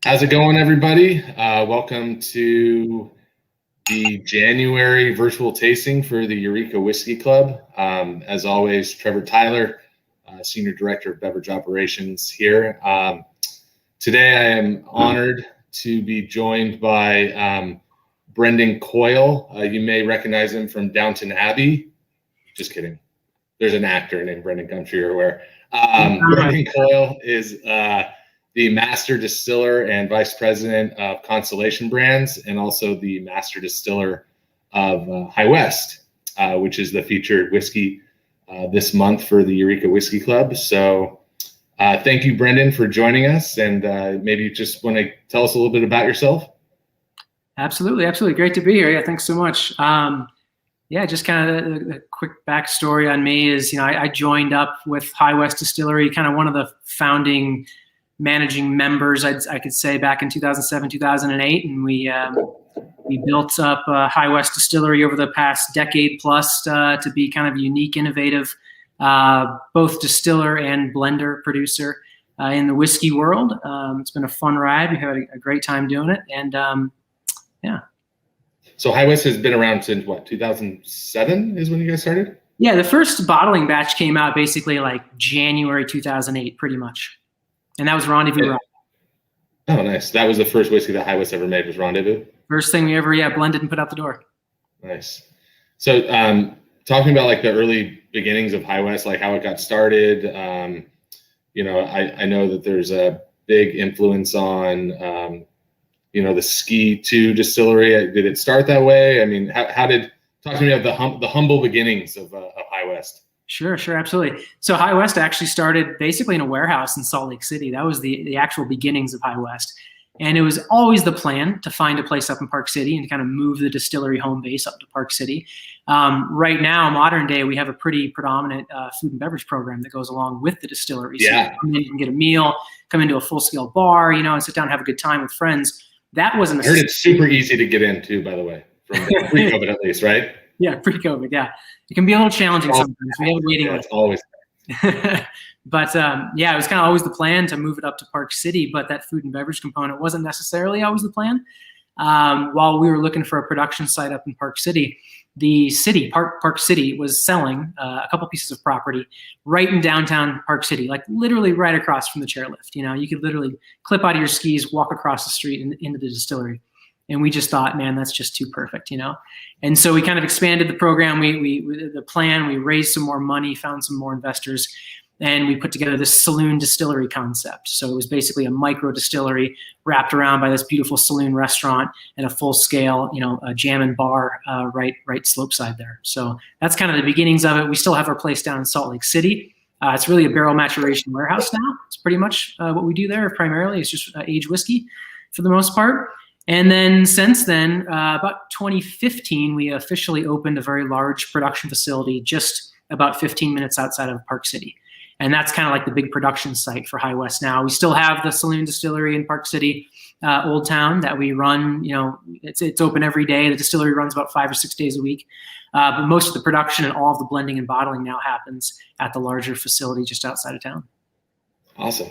How's it going, everybody? Welcome to the January virtual tasting for the Eureka Whiskey Club. As always, Trevor Tyler, Senior Director of Beverage Operations here. Today, I am honored to be joined by Brendan Coyle. You may recognize him from Downton Abbey. Just kidding. There's an actor named Brendan, I'm sure you're aware. Brendan Coyle is the Master Distiller and Vice President of Constellation Brands, and also the Master Distiller of High West, which is the featured whiskey this month for the Eureka Whiskey Club. So thank you, Brendan, for joining us. And maybe you just want to tell us a little bit about yourself. Absolutely. Great to be here. Yeah, thanks so much. Just kind of the quick backstory on me is, I joined up with High West Distillery, kind of one of the founding managing members, I could say, back in 2007, 2008. And we built up High West Distillery over the past decade plus to be kind of unique, innovative, both distiller and blender producer in the whiskey world. It's been a fun ride. We had a great time doing it. And yeah. So High West has been around since what, 2007 is when you guys started? Yeah, the first bottling batch came out basically like January 2008, pretty much. And that was Rendezvous. Oh, nice. That was the first whiskey that High West ever made, was Rendezvous? First thing we ever, blended and put out the door. Nice. So talking about like the early beginnings of High West, like how it got started, I know that there's a big influence on, the Ski 2 distillery. Did it start that way? I mean, how did, talk to me about the humble beginnings of High West. Sure, absolutely. So High West actually started basically in a warehouse in Salt Lake City. That was the actual beginnings of High West. And it was always the plan to find a place up in Park City and kind of move the distillery home base up to Park City. Right now, modern day, we have a pretty predominant food and beverage program that goes along with the distillery. So you come in and get a meal, come into a full-scale bar, and sit down and have a good time with friends. That wasn't I heard it's super easy to get into, by the way, from pre-COVID at least, right? Yeah, pre-COVID, yeah. It can be a little challenging sometimes. We have a waiting list. Always. But it was kind of always the plan to move it up to Park City, but that food and beverage component wasn't necessarily always the plan. While we were looking for a production site up in Park City, the city, Park City, was selling a couple pieces of property right in downtown Park City, like literally right across from the chairlift. You could literally clip out of your skis, walk across the street into the distillery. And we just thought, man, that's just too perfect, And so we kind of expanded the program. We raised some more money, found some more investors, and we put together this saloon distillery concept. So it was basically a micro distillery wrapped around by this beautiful saloon restaurant and a full scale, a jam and bar right slope side there. So that's kind of the beginnings of it. We still have our place down in Salt Lake City. It's really a barrel maturation warehouse now. It's pretty much what we do there primarily. It's just aged whiskey for the most part. And then since then, about 2015, we officially opened a very large production facility just about 15 minutes outside of Park City. And that's kind of like the big production site for High West now. We still have the saloon distillery in Park City, Old Town, that we run. It's open every day. The distillery runs about 5 or 6 days a week. But most of the production and all of the blending and bottling now happens at the larger facility just outside of town. Awesome.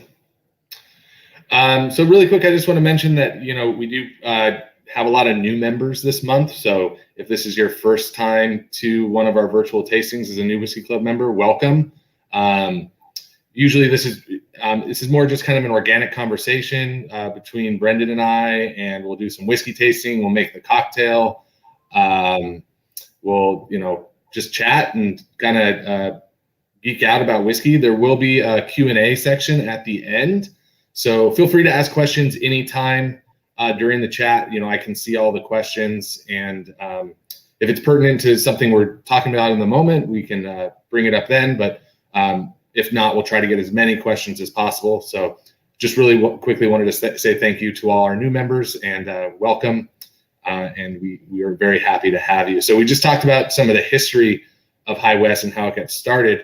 So really quick, I just want to mention that, we do have a lot of new members this month. So if this is your first time to one of our virtual tastings as a new Whiskey Club member, welcome. Usually this is more just kind of an organic conversation between Brendan and I, and we'll do some whiskey tasting. We'll make the cocktail. We'll, just chat and kind of geek out about whiskey. There will be a Q&A section at the end. So feel free to ask questions anytime during the chat. I can see all the questions, and if it's pertinent to something we're talking about in the moment, we can bring it up then. But if not, we'll try to get as many questions as possible. So just really quickly wanted to say thank you to all our new members, and welcome. And we are very happy to have you. So we just talked about some of the history of High West and how it got started.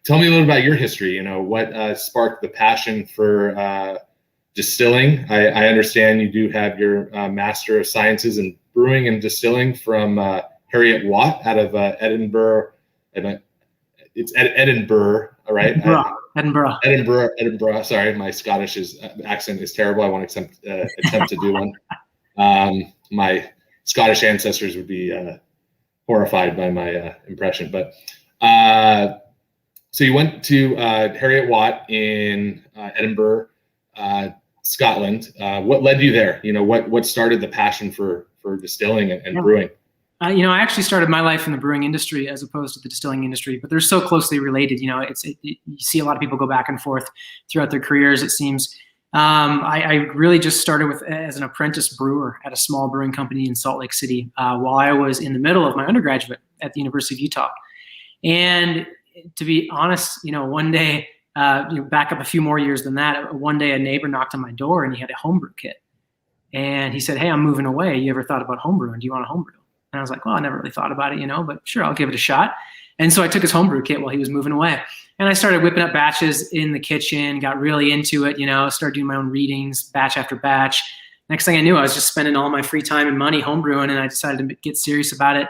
Tell me a little about your history. What sparked the passion for distilling? I understand you do have your Master of Sciences in Brewing and Distilling from Harriet Watt out of Edinburgh. It's Edinburgh, right? Edinburgh. Sorry, my Scottish accent is terrible. I want to attempt to do one. My Scottish ancestors would be horrified by my impression. But so you went to Harriet Watt in Edinburgh, Scotland. What led you there? What started the passion for distilling and brewing? I actually started my life in the brewing industry as opposed to the distilling industry, but they're so closely related. You see a lot of people go back and forth throughout their careers, it seems. I really just started as an apprentice brewer at a small brewing company in Salt Lake City while I was in the middle of my undergraduate at the University of Utah. And to be honest, one day, back up a few more years than that, one day a neighbor knocked on my door and he had a homebrew kit. And he said, "Hey, I'm moving away. You ever thought about homebrewing? Do you want a homebrew?" And I was like, "Well, I never really thought about it, but sure, I'll give it a shot." And so I took his homebrew kit while he was moving away. And I started whipping up batches in the kitchen, got really into it, started doing my own readings, batch after batch. Next thing I knew, I was just spending all my free time and money homebrewing, and I decided to get serious about it.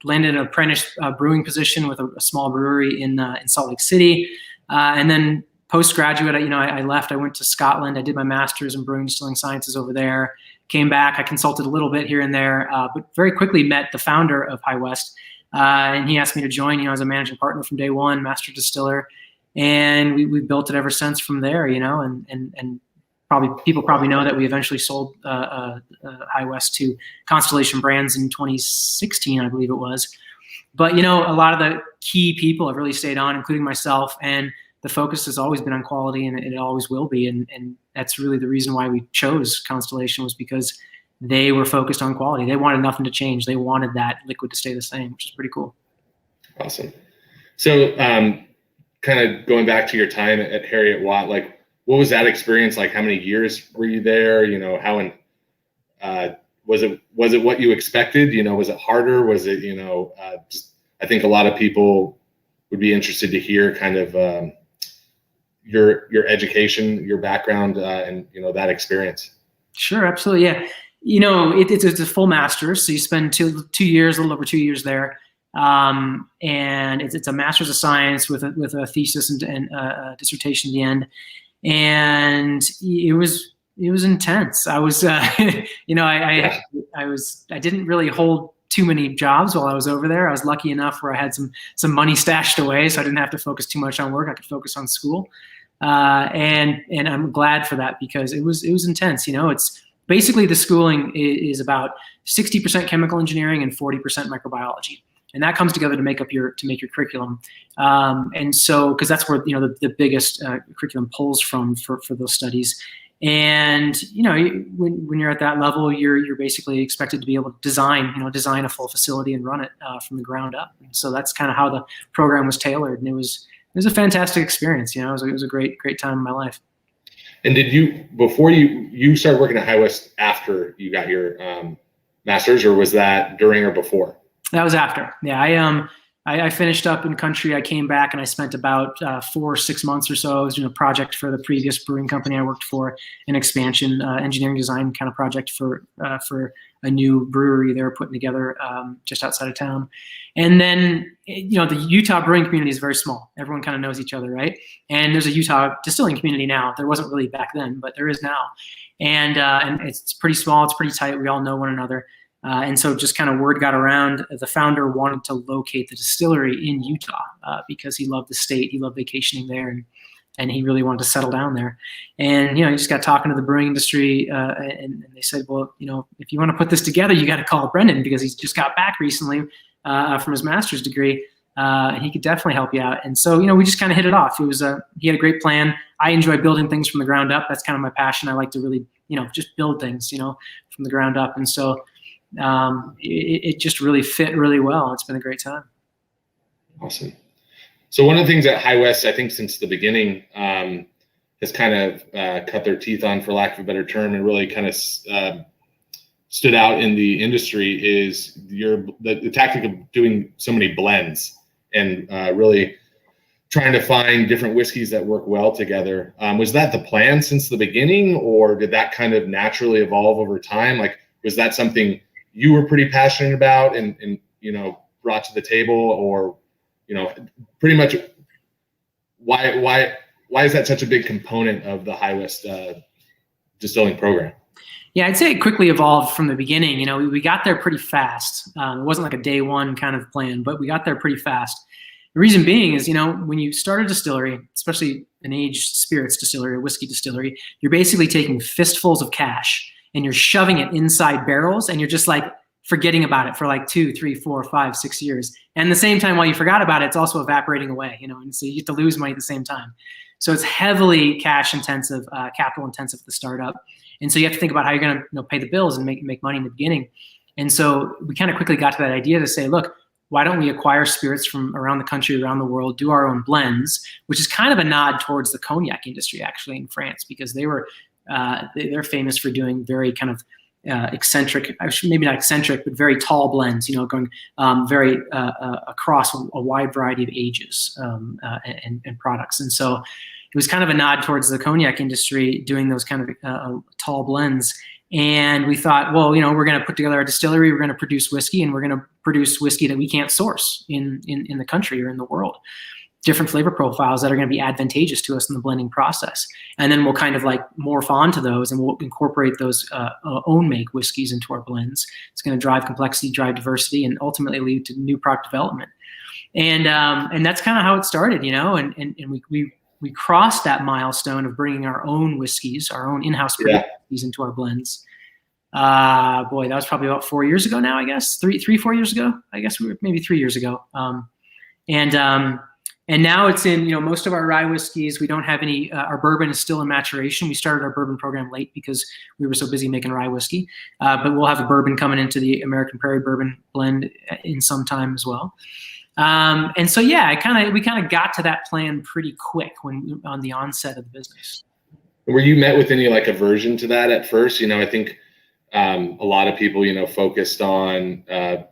Landed an apprentice brewing position with a small brewery in Salt Lake City. And then postgraduate, I left. I went to Scotland. I did my master's in brewing distilling sciences over there. Came back. I consulted a little bit here and there, but very quickly met the founder of High West. And he asked me to join, as a managing partner from day one, master distiller. And we built it ever since from there, and people probably know that we eventually sold High West to Constellation Brands in 2016, I believe it was. But, a lot of the key people have really stayed on, including myself. And the focus has always been on quality, and it always will be. And that's really the reason why we chose Constellation, was because they were focused on quality. They wanted nothing to change. They wanted that liquid to stay the same, which is pretty cool. Awesome. So kind of going back to your time at Harriet Watt, what was that experience like? How many years were you there? Was it what you expected? Was it harder? Was it, I think a lot of people would be interested to hear kind of your education, your background, and, that experience. Sure. Absolutely. Yeah. It's a full master's. So you spend 2 years, a little over 2 years there. And it's a master's of science with a thesis and a dissertation at the end. And it was intense. I was, I didn't really hold too many jobs while I was over there. I was lucky enough where I had some money stashed away, so I didn't have to focus too much on work. I could focus on school. And I'm glad for that, because it was intense. It's basically, the schooling is about 60% chemical engineering and 40% microbiology. And that comes together to make your curriculum. And so, because that's where, the biggest curriculum pulls from for those studies. And, when you're at that level, you're basically expected to be able to design a full facility and run it from the ground up. And so that's kind of how the program was tailored. And it was a fantastic experience. It was a great time in my life. And did you, before you started working at High West after you got your master's, or was that during or before? That was after. Yeah, I finished up in country. I came back and I spent about 4 or 6 months or so. I was doing a project for the previous brewing company I worked for, an expansion engineering design kind of project for a new brewery they were putting together just outside of town. And then, the Utah brewing community is very small. Everyone kind of knows each other, right? And there's a Utah distilling community now. There wasn't really back then, but there is now. And it's pretty small. It's pretty tight. We all know one another. And so just kind of word got around. The founder wanted to locate the distillery in Utah because he loved the state. He loved vacationing there, and he really wanted to settle down there. And, he just got talking to the brewing industry, and they said, well, if you want to put this together, you got to call Brendan, because he's just got back recently from his master's degree, and he could definitely help you out. And so, we just kind of hit it off. He had a great plan. I enjoy building things from the ground up. That's kind of my passion. I like to really, just build things, from the ground up. And so, it just really fit really well. It's been a great time. Awesome. So one of the things that High West, I think since the beginning, has kind of cut their teeth on, for lack of a better term, and really kind of stood out in the industry is the tactic of doing so many blends and really trying to find different whiskeys that work well together. Was that the plan since the beginning, or did that kind of naturally evolve over time? Was that something you were pretty passionate about and brought to the table, or pretty much why why is that such a big component of the High West distilling program? Yeah, I'd say it quickly evolved from the beginning. You know, we got there pretty fast. It wasn't like a day one kind of plan, but we got there pretty fast. The reason being is, you know, when you start a distillery, especially an aged spirits distillery or whiskey distillery, you're basically taking fistfuls of cash and you're shoving it inside barrels, and you're just like forgetting about it for like 2, 3, 4, 5, 6 years. And at the same time, while you forgot about it, it's also evaporating away, you know, and so you get to lose money at the same time. So it's heavily cash intensive, capital intensive at the startup. And so you have to think about how you're going to pay the bills and make money in the beginning. And so we kind of quickly got to that idea to say, look, why don't we acquire spirits from around the country, around the world, do our own blends, which is kind of a nod towards the cognac industry actually in France, because they're famous for doing very kind of eccentric, maybe not eccentric, but very tall blends, you know, going very across a wide variety of ages and products. And so it was kind of a nod towards the cognac industry doing those kind of tall blends. And we thought, well, you know, we're going to put together a distillery, we're going to produce whiskey, and we're going to produce whiskey that we can't source in the country or in the world. Different flavor profiles that are going to be advantageous to us in the blending process. And then we'll kind of like morph onto those, and we'll incorporate those own make whiskeys into our blends. It's going to drive complexity, drive diversity, and ultimately lead to new product development. And that's kind of how it started, you know, and we crossed that milestone of bringing our own whiskeys, our own in-house whiskeys into our blends. Boy, that was probably about 4 years ago now, I guess. 4 years ago. I guess we were maybe 3 years ago. And now it's in, you know, most of our rye whiskeys. We don't have any, our bourbon is still in maturation. We started our bourbon program late because we were so busy making rye whiskey. But we'll have a bourbon coming into the American Prairie Bourbon blend in some time as well. And so, yeah, we kind of got to that plan pretty quick on the onset of the business. Were you met with any like aversion to that at first? You know, I think a lot of people, you know, focused on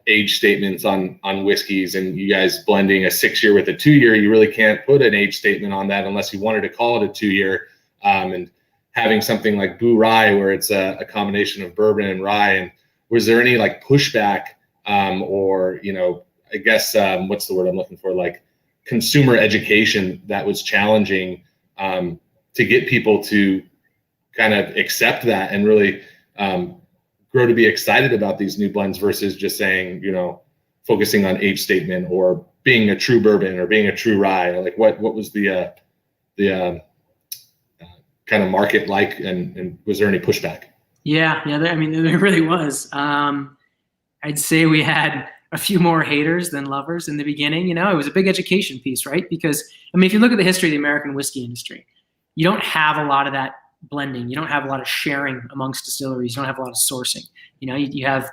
age statements on whiskeys, and you guys blending a 6-year with a 2-year, you really can't put an age statement on that unless you wanted to call it a 2-year. And having something like Boo Rye, where it's a combination of bourbon and rye, and was there any like pushback or, you know, I guess what's the word I'm looking for, like consumer education that was challenging to get people to kind of accept that and really grow to be excited about these new blends versus just saying, you know, focusing on age statement or being a true bourbon or being a true rye? Like what was the kind of market like, and was there any pushback? Yeah. I mean, there really was. I'd say we had a few more haters than lovers in the beginning. You know, it was a big education piece, right? Because, I mean, if you look at the history of the American whiskey industry, you don't have a lot of that blending. You don't have a lot of sharing amongst distilleries. You don't have a lot of sourcing. You know, you have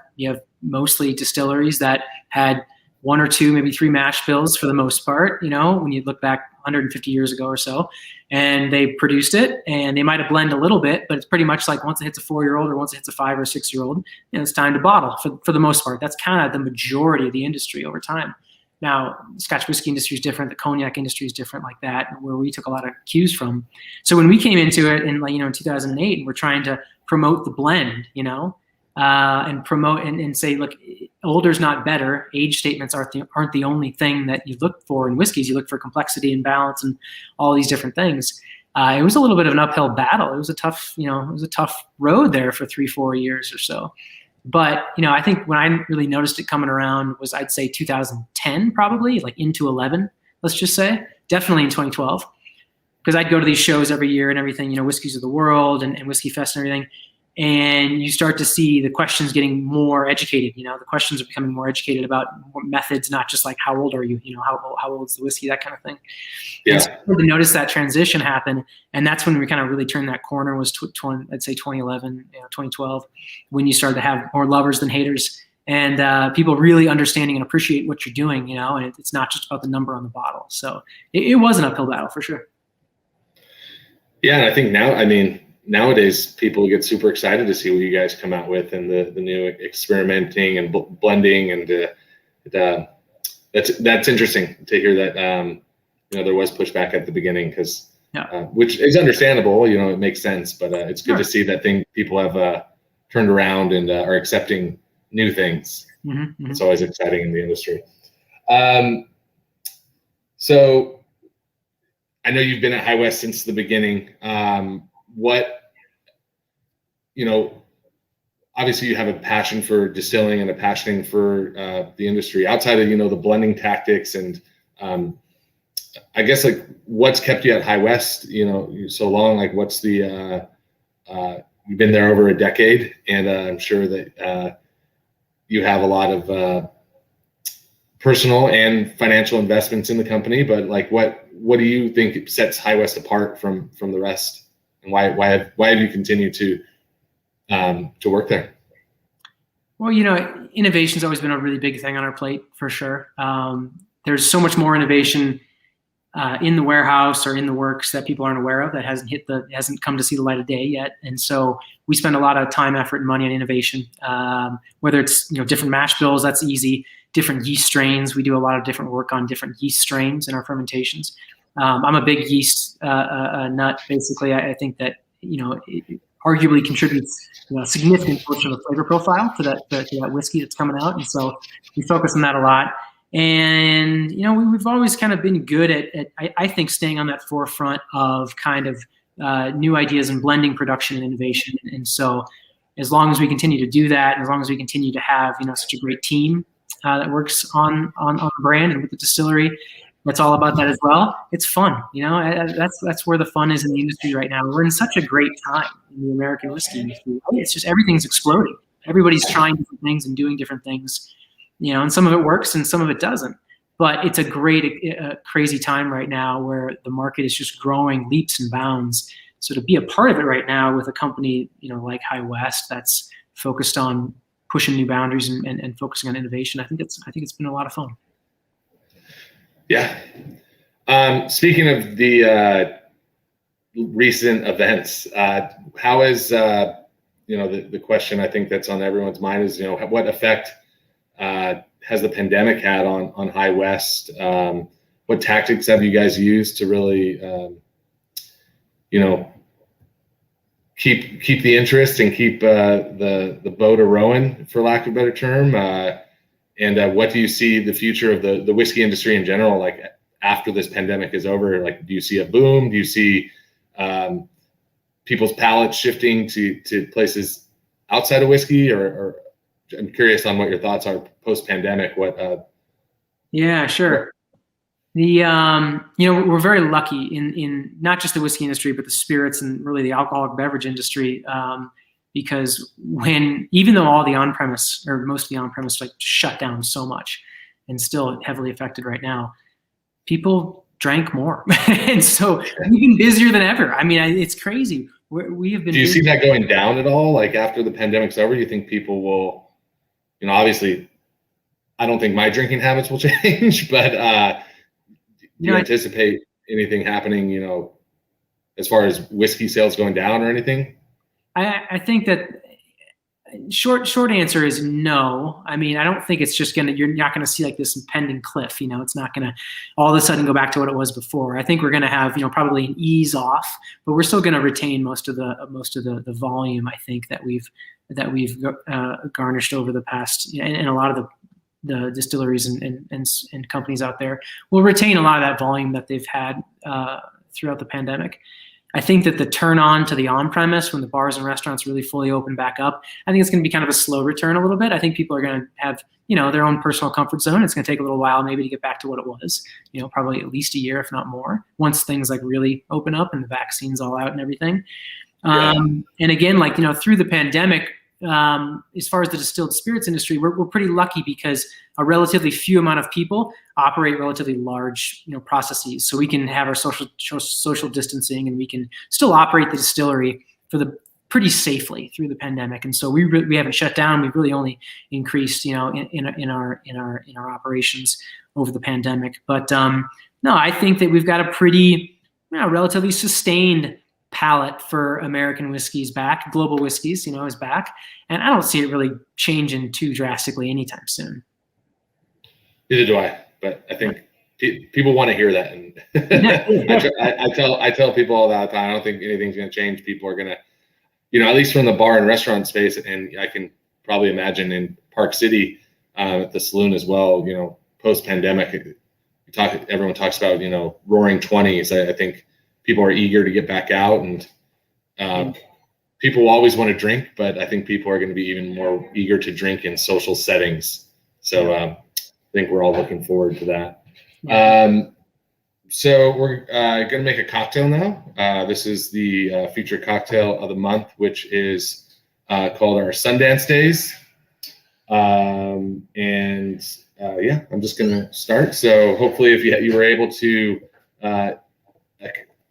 mostly distilleries that had 1 or 2, maybe 3 mash bills for the most part, you know, when you look back 150 years ago or so, and they produced it, and they might have blended a little bit, but it's pretty much like once it hits a 4-year-old or once it hits a 5 or 6-year-old, you know, it's time to bottle for the most part. That's kind of the majority of the industry over time. Now, the Scotch whiskey industry is different. The cognac industry is different like that, where we took a lot of cues from. So when we came into it in, like, you know, in 2008, and we're trying to promote the blend, you know, and promote and say, look, older's not better. Age statements aren't the only thing that you look for in whiskeys. You look for complexity and balance and all these different things. It was a little bit of an uphill battle. It was a tough road there for 3-4 years or so. But, you know, I think when I really noticed it coming around was, I'd say 2010, probably, like into 11, let's just say, definitely in 2012, because I'd go to these shows every year and everything, you know, Whiskeys of the World and Whiskey Fest and everything. And you start to see the questions getting more educated. You know, the questions are becoming more educated about more methods, not just like how old are you? You know, how old is the whiskey? That kind of thing. Yeah. And so I started to notice that transition happen, and that's when we kind of really turned that corner. Was I'd say 2011, you know, 2012, when you started to have more lovers than haters, and people really understanding and appreciate what you're doing. You know, and it's not just about the number on the bottle. So it was an uphill battle for sure. Yeah, and I think now, I mean, nowadays people get super excited to see what you guys come out with and the new experimenting and blending, and that's interesting to hear that you know, there was pushback at the beginning, because which is understandable, you know, it makes sense, but it's good to see that people have turned around and are accepting new things. Mm-hmm. It's always exciting in the industry. So I know you've been at High West since the beginning. Obviously you have a passion for distilling and a passion for the industry outside of, the blending tactics. And I guess like what's kept you at High West, so long, like what's the, you've been there over a decade, and I'm sure that you have a lot of personal and financial investments in the company, but like what do you think sets High West apart from the rest, and why have you continued to work there? Well, innovation's always been a really big thing on our plate, for sure. There's so much more innovation in the warehouse or in the works that people aren't aware of, that hasn't come to see the light of day yet. And so we spend a lot of time, effort, and money on innovation. Whether it's different mash bills, that's easy. Different yeast strains, we do a lot of different work on different yeast strains in our fermentations. I'm a big yeast nut. Basically, I think that it arguably contributes a significant portion of the flavor profile to that whiskey that's coming out, and so we focus on that a lot. And we've always kind of been good at I think staying on that forefront of kind of new ideas and blending production and innovation. And so as long as we continue to do that, and as long as we continue to have such a great team that works on the brand and with the distillery, that's all about that as well. It's fun, that's where the fun is in the industry right now. We're in such a great time in the American whiskey industry. It's just everything's exploding. Everybody's trying different things and doing different things, and some of it works and some of it doesn't. But it's a great, crazy time right now where the market is just growing leaps and bounds. So to be a part of it right now with a company, like High West, that's focused on pushing new boundaries and focusing on innovation, I think it's been a lot of fun. Yeah. Speaking of the recent events, how is the question I think that's on everyone's mind is what effect has the pandemic had on High West? What tactics have you guys used to really keep the interest and keep the boat a-rowing, for lack of a better term? And what do you see the future of the whiskey industry in general, like after this pandemic is over? Like, do you see a boom? Do you see people's palates shifting to places outside of whiskey? Or I'm curious on what your thoughts are post-pandemic. Yeah, sure. We're very lucky in not just the whiskey industry, but the spirits and really the alcoholic beverage industry. Because even though all the on-premise or most of the on-premise like shut down so much and still heavily affected right now, people drank more. And so we've been busier than ever. I mean, it's crazy. We have been. Do you see that going down at all? Like after the pandemic's over, you think people will, obviously I don't think my drinking habits will change, but do you anticipate anything happening, as far as whiskey sales going down or anything? I think that short answer is no. I mean, I don't think it's just you're not gonna see like this impending cliff. It's not gonna all of a sudden go back to what it was before. I think we're gonna have probably an ease off, but we're still gonna retain most of the volume. I think that we've garnished over the past, and a lot of the distilleries and companies out there will retain a lot of that volume that they've had throughout the pandemic. I think that the turn on to the on-premise when the bars and restaurants really fully open back up, I think it's going to be kind of a slow return a little bit. I think people are going to have, their own personal comfort zone. It's going to take a little while maybe to get back to what it was, probably at least a year, if not more, once things like really open up and the vaccine's all out and everything. Yeah. And again, through the pandemic, as far as the distilled spirits industry, we're pretty lucky because a relatively few amount of people operate relatively large, processes. So we can have our social distancing, and we can still operate the distillery pretty safely through the pandemic. And so we haven't shut down. We've really only increased, in our operations over the pandemic. But no, I think that we've got a pretty, relatively sustained palette for American whiskeys back. Global whiskeys, is back, and I don't see it really changing too drastically anytime soon. Neither do I, but I think people want to hear that, and I tell people all the time, I don't think anything's going to change. People are going to, at least from the bar and restaurant space, and I can probably imagine in Park City at the saloon as well. Post pandemic, everyone talks about, roaring 20s. I think people are eager to get back out, and people will always want to drink, but I think people are going to be even more eager to drink in social settings. So I think we're all looking forward to that. So we're going to make a cocktail now. This is the featured cocktail of the month, which is called our Sundance Days. I'm just going to start. So hopefully if you were able to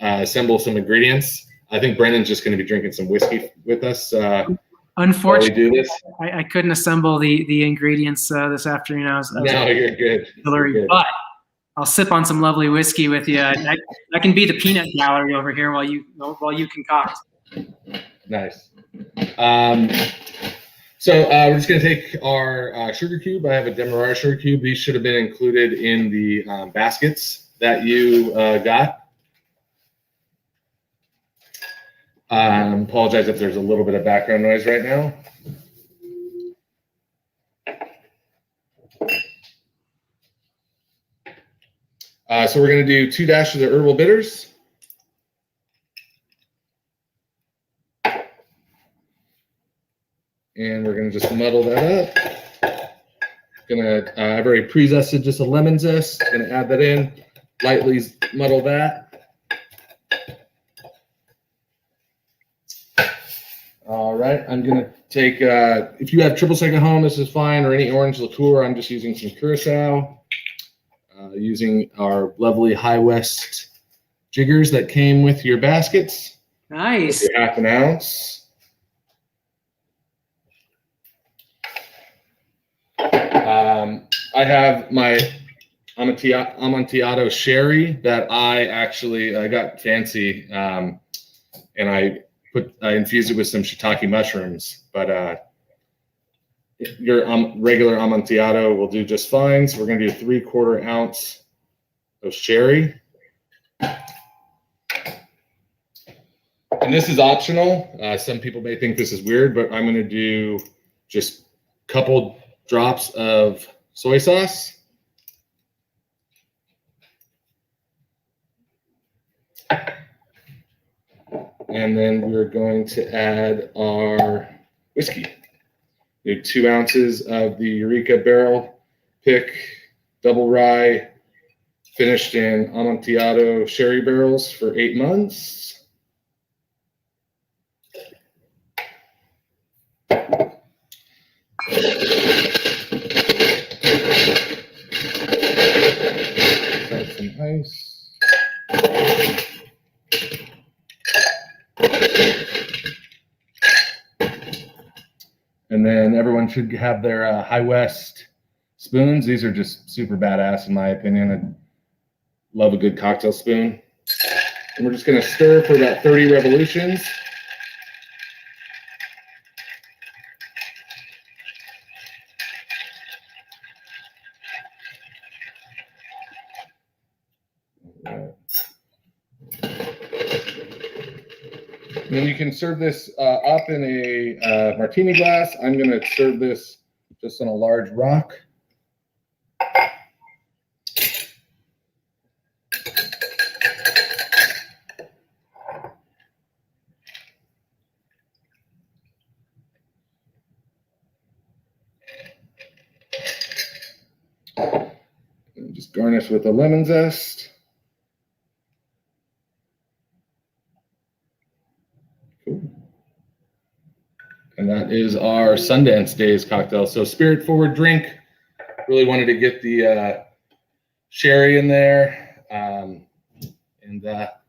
assemble some ingredients. I think Brendan's just going to be drinking some whiskey with us. Unfortunately, while we do this. I couldn't assemble the ingredients this afternoon. You're good. You're good. But I'll sip on some lovely whiskey with you. I can be the peanut gallery over here while you concoct. Nice. So we're just going to take our sugar cube. I have a Demerara sugar cube. These should have been included in the baskets that you got. Apologize if there's a little bit of background noise right now. So we're going to do 2 dashes of herbal bitters. And we're going to just muddle that up. I've already pre-zested just a lemon zest. Going to add that in, lightly muddle that. All right, I'm going to take, if you have triple sec at home, this is fine, or any orange liqueur. I'm just using some Curacao, using our lovely High West jiggers that came with your baskets. Nice. Half an ounce. I have my Amontillado sherry that I got fancy, and I infused it with some shiitake mushrooms, but your regular Amontillado will do just fine. So we're going to do 3/4 ounce of sherry. And this is optional. Some people may think this is weird, but I'm going to do just a couple drops of soy sauce. And then we're going to add our whiskey. We have 2 ounces of the Eureka barrel pick double rye, finished in Amontillado sherry barrels for 8 months. Add some ice. And then everyone should have their High West spoons. These are just super badass in my opinion. I love a good cocktail spoon. And we're just going to stir for about 30 revolutions. And then you can serve this up in a martini glass. I'm going to serve this just on a large rock. And just garnish with a lemon zest. And that is our Sundance Days cocktail. So spirit forward drink. Really wanted to get the sherry in there. And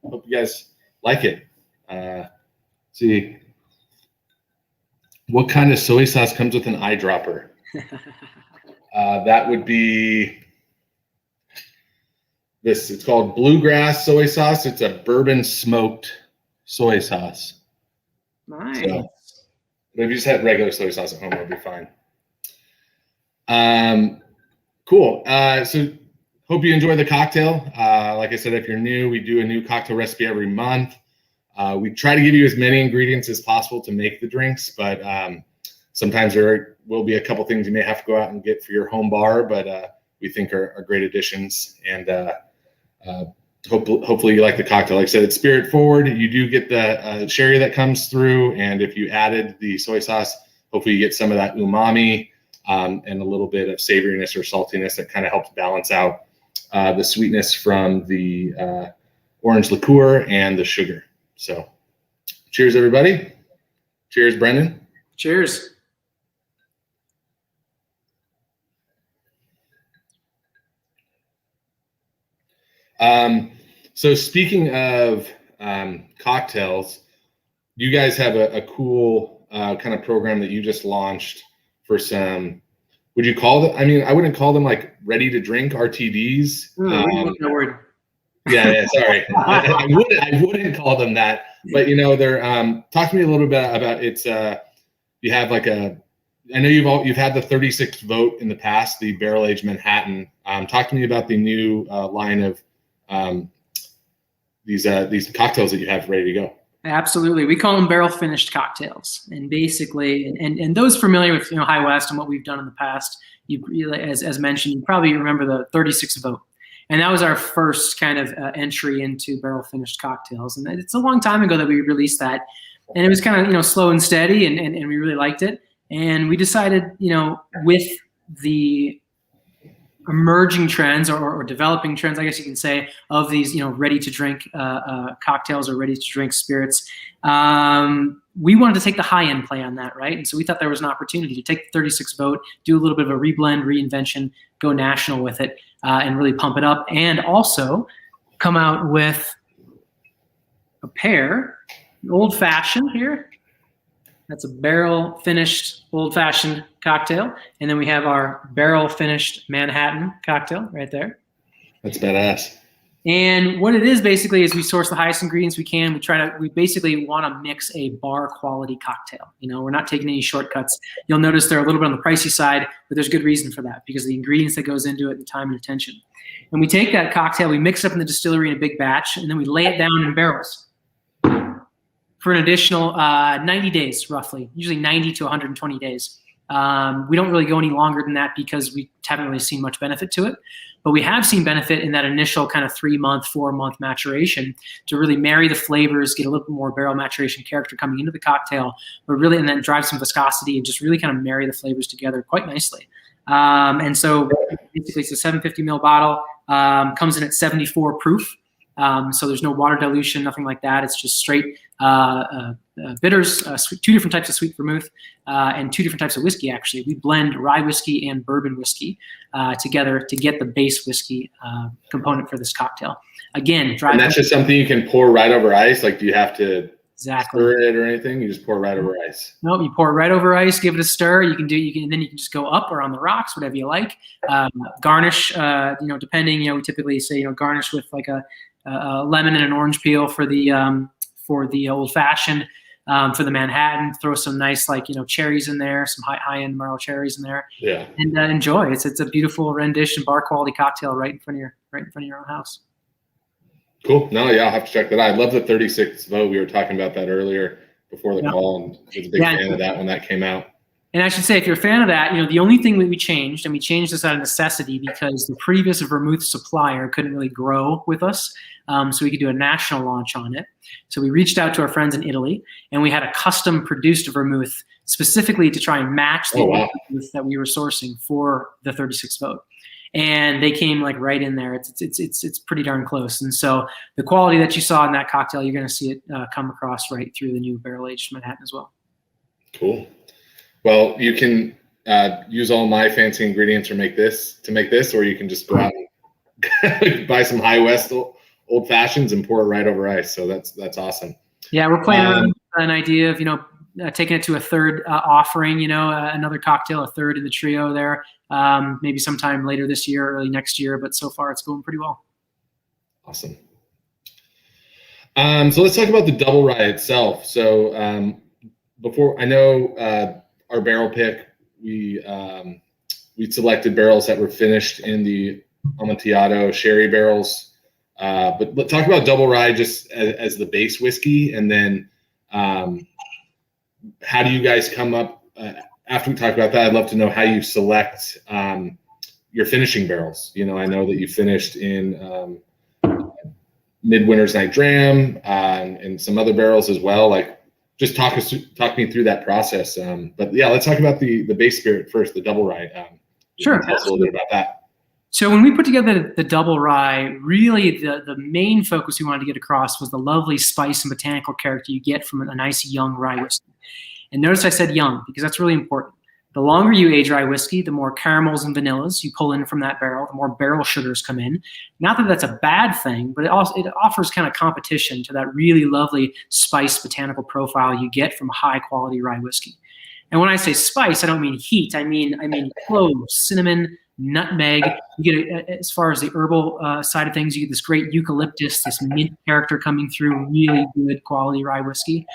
hope you guys like it. See, what kind of soy sauce comes with an eyedropper? That would be this. It's called Bluegrass soy sauce. It's a bourbon smoked soy sauce. Nice. So, if you just had regular soy sauce at home, it'll be fine. Cool. So hope you enjoy the cocktail. Like I said, if you're new, we do a new cocktail recipe every month. We try to give you as many ingredients as possible to make the drinks, but sometimes there will be a couple things you may have to go out and get for your home bar, but we think are great additions. And hopefully you like the cocktail. Like I said, it's spirit forward. You do get the sherry that comes through, and if you added the soy sauce, hopefully you get some of that umami and a little bit of savoriness or saltiness that kind of helps balance out the sweetness from the orange liqueur and the sugar. So cheers, everybody. Cheers, Brendan. Cheers. So speaking of cocktails, you guys have a cool kind of program that you just launched for some, would you call them, I mean, I wouldn't call them like ready to drink RTDs. That word. Yeah, sorry. I wouldn't call them that, but they're talk to me a little bit about it's you have like I know you've had the 36th vote in the past, the barrel aged Manhattan. Talk to me about the new line of these cocktails that you have ready to go. Absolutely. We call them barrel finished cocktails. And basically, and those familiar with High West and what we've done in the past, as mentioned, you probably remember the 36th vote. And that was our first kind of entry into barrel finished cocktails. And it's a long time ago that we released that. And it was kind of slow and steady, and we really liked it. And we decided, with the emerging trends or developing trends, I guess you can say, of these ready to drink cocktails or ready to drink spirits, we wanted to take the high end play on that, right? And so we thought there was an opportunity to take the 36 vote, do a little bit of a reblend, reinvention, go national with it, and really pump it up, and also come out with a pair, old fashioned here. That's a barrel finished old fashioned cocktail. And then we have our barrel finished Manhattan cocktail right there. That's badass. And what it is basically is we source the highest ingredients we can. We basically want to mix a bar quality cocktail. We're not taking any shortcuts. You'll notice they're a little bit on the pricey side, but there's good reason for that because of the ingredients that goes into it, the time and attention. And we take that cocktail, we mix it up in the distillery in a big batch, and then we lay it down in barrels for an additional 90 days, roughly, usually 90 to 120 days. We don't really go any longer than that because we haven't really seen much benefit to it. But we have seen benefit in that initial kind of 3-month, 4-month maturation to really marry the flavors, get a little bit more barrel maturation character coming into the cocktail, but really, and then drive some viscosity and just really kind of marry the flavors together quite nicely. And so basically it's a 750 ml bottle, comes in at 74 proof. So there's no water dilution, nothing like that. It's just straight bitters, 2 different types of sweet vermouth, and 2 different types of whiskey, actually. We blend rye whiskey and bourbon whiskey together to get the base whiskey component for this cocktail. Again, and that's just something you can pour right over ice? Like, do you have to stir it or anything? You just pour right over ice? Nope, you pour it right over ice, give it a stir. Then you can just go up or on the rocks, whatever you like. Garnish, depending, we typically say, garnish with like a lemon and an orange peel for the old fashioned. For the Manhattan, throw some nice cherries in there, some high end Merlot cherries in there. Yeah, and enjoy. It's a beautiful rendition, bar quality cocktail right in front of your own house. Cool. No, yeah, I'll have to check that out. I love the 36th vote. We were talking about that earlier before the call, and I was a big fan of that when that came out. And I should say, if you're a fan of that, the only thing that we changed, and we changed this out of necessity because the previous vermouth supplier couldn't really grow with us, so we could do a national launch on it. So we reached out to our friends in Italy, and we had a custom produced vermouth specifically to try and match the vermouth that we were sourcing for the 36th vote. And they came right in there. It's pretty darn close. And so the quality that you saw in that cocktail, you're going to see it come across right through the new barrel aged Manhattan as well. Cool. Well, you can use all my fancy ingredients to make this, or you can just go out and buy some High West old fashions and pour it right over ice. So that's awesome. Yeah, we're playing around with an idea of taking it to a third offering. Another cocktail, a third in the trio there. Maybe sometime later this year, early next year. But so far, it's going pretty well. Awesome. So let's talk about the double rye itself. So before I know. Our barrel pick, we selected barrels that were finished in the Amontillado sherry barrels. But let's talk about double rye just as the base whiskey, and then how do you guys come up? After we talk about that, I'd love to know how you select your finishing barrels. You know, I know that you finished in Midwinter's Night Dram and some other barrels as well. Like, just talk me through that process. But yeah, let's talk about the base spirit first, the double rye. Sure. Tell us a little bit about that. So when we put together the double rye, really the main focus we wanted to get across was the lovely spice and botanical character you get from a nice young rye whiskey. And notice I said young, because that's really important. The longer you age rye whiskey, the more caramels and vanillas you pull in from that barrel, the more barrel sugars come in. Not that that's a bad thing, but it offers kind of competition to that really lovely spice botanical profile you get from high quality rye whiskey. And when I say spice, I don't mean heat. I mean cloves, cinnamon, nutmeg. You get, as far as the herbal side of things, you get this great eucalyptus, this mint character coming through, really good quality rye whiskey.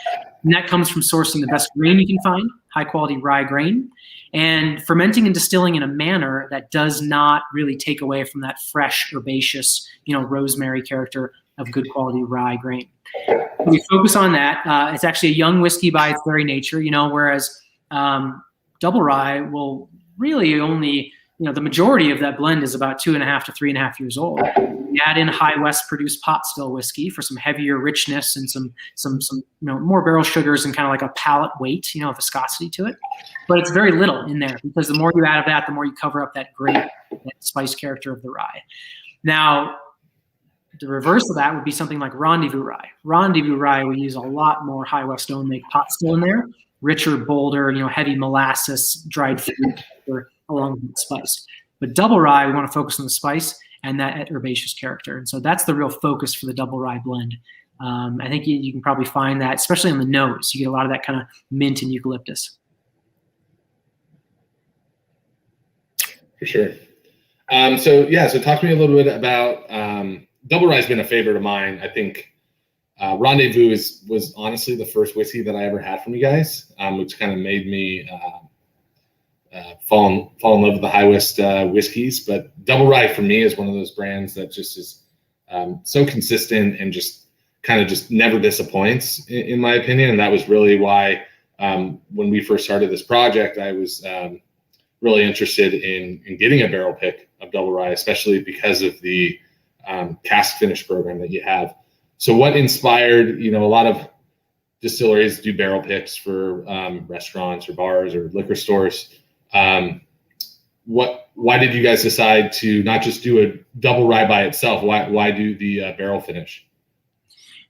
And that comes from sourcing the best grain you can find, high quality rye grain, and fermenting and distilling in a manner that does not really take away from that fresh, herbaceous, rosemary character of good quality rye grain. We focus on that. It's actually a young whiskey by its very nature, whereas double rye will really only, the majority of that blend is about 2.5 to 3.5 years old. We add in High West produced pot still whiskey for some heavier richness and some more barrel sugars and kind of like a palate weight, viscosity to it. But it's very little in there, because the more you add of that, the more you cover up that great spice character of the rye. Now, the reverse of that would be something like Rendezvous rye. Rendezvous rye, we use a lot more High West own make pot still in there, richer, bolder, heavy molasses, dried fruit along with the spice. But double rye, we want to focus on the spice and that herbaceous character. And so that's the real focus for the double rye blend. I think you can probably find that, especially on the nose. You get a lot of that kind of mint and eucalyptus. For sure. So talk to me a little bit about double rye has been a favorite of mine. I think Rendezvous was honestly the first whiskey that I ever had from you guys, which kind of made me fall in love with the High West whiskeys. But double rye for me is one of those brands that just is so consistent and just never disappoints, in my opinion. And that was really why when we first started this project, I was really interested in getting a barrel pick of double rye, especially because of the cask finish program that you have. So what inspired, a lot of distilleries do barrel picks for restaurants or bars or liquor stores. Why did you guys decide to not just do a double rye by itself? Why do the barrel finish?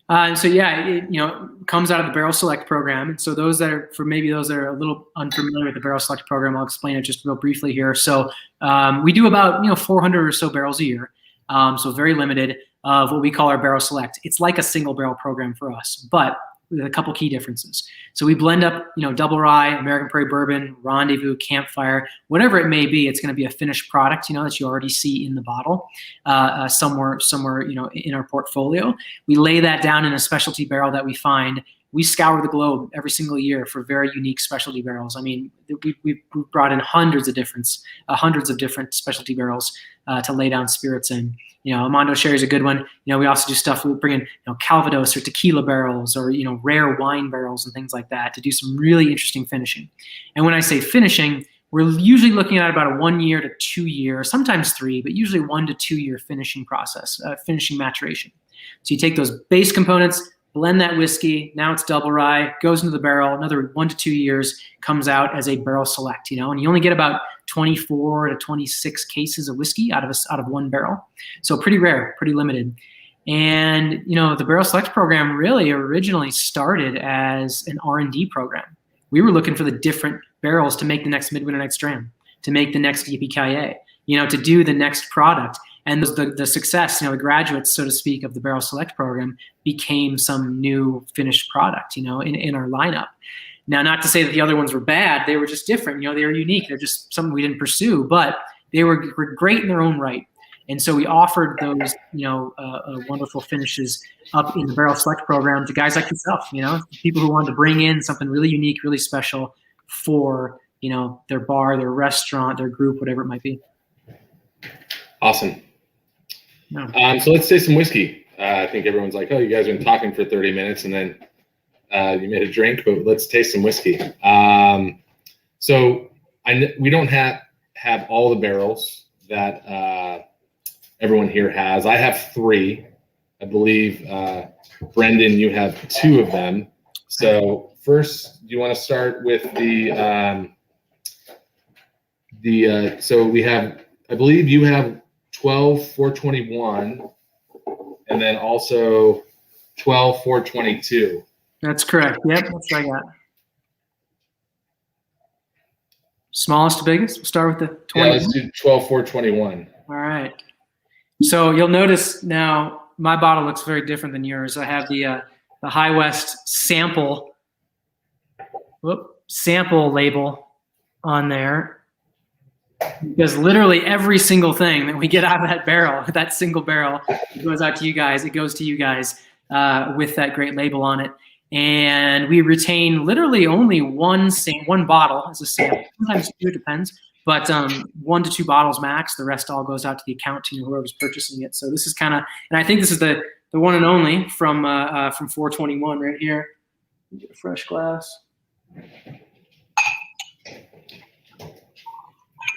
It comes out of the Barrel Select program. And so those that are a little unfamiliar with the Barrel Select program, I'll explain it just real briefly here. So we do about 400 or so barrels a year. So very limited of what we call our Barrel Select. It's like a single barrel program for us, but with a couple key differences. So we blend up, double rye, American Prairie Bourbon, Rendezvous, Campfire, whatever it may be. It's going to be a finished product, that you already see in the bottle somewhere, in our portfolio. We lay that down in a specialty barrel that we find. We scour the globe every single year for very unique specialty barrels. I mean, we've brought in hundreds of different specialty barrels to lay down spirits in. Amando Sherry is a good one. We also do stuff. We bring in, Calvados or tequila barrels or, rare wine barrels and things like that to do some really interesting finishing. And when I say finishing, we're usually looking at about a 1 year to 2 year, sometimes 3, but usually 1 to 2 year finishing process, finishing maturation. So you take those base components, blend that whiskey. Now it's double rye, goes into the barrel. Another 1 to 2 years, comes out as a Barrel Select. And you only get about 24 to 26 cases of whiskey out of one barrel. So pretty rare, pretty limited. And the Barrel Select program really originally started as an R&D program. We were looking for the different barrels to make the next Midwinter Night's Dram, to make the next Yippee-Ki-Yay, to do the next product. And the success, the graduates, so to speak, of the Barrel Select program became some new finished product, in our lineup. Now, not to say that the other ones were bad. They were just different. They were unique. They're just something we didn't pursue, but they were great in their own right. And so we offered those, wonderful finishes up in the Barrel Select program to guys like yourself, people who wanted to bring in something really unique, really special for, their bar, their restaurant, their group, whatever it might be. Awesome. Yeah. So let's taste some whiskey. I think everyone's like, oh, you guys have been talking for 30 minutes and then you made a drink, but let's taste some whiskey. So we don't have all the barrels that everyone here has. I have 3. I believe, Brendan, you have 2 of them. So first, do you want to start with so we have, I believe you have 12-421, and then also 12-422. That's correct. Yep, that's what I got. Smallest to biggest? We'll start with the 20. Yeah, let's do 12-421. All right. So you'll notice now my bottle looks very different than yours. I have the High West sample label on there, because literally every single thing that we get out of that barrel, that single barrel, it goes out to you guys. It goes to you guys with that great label on it. And we retain literally only one bottle as a sample. Sometimes 2, it depends. But 1 to 2 bottles max. The rest all goes out to the account team, whoever's purchasing it. So this is kind of, and I think this is the one and only from 421 right here. Get a fresh glass.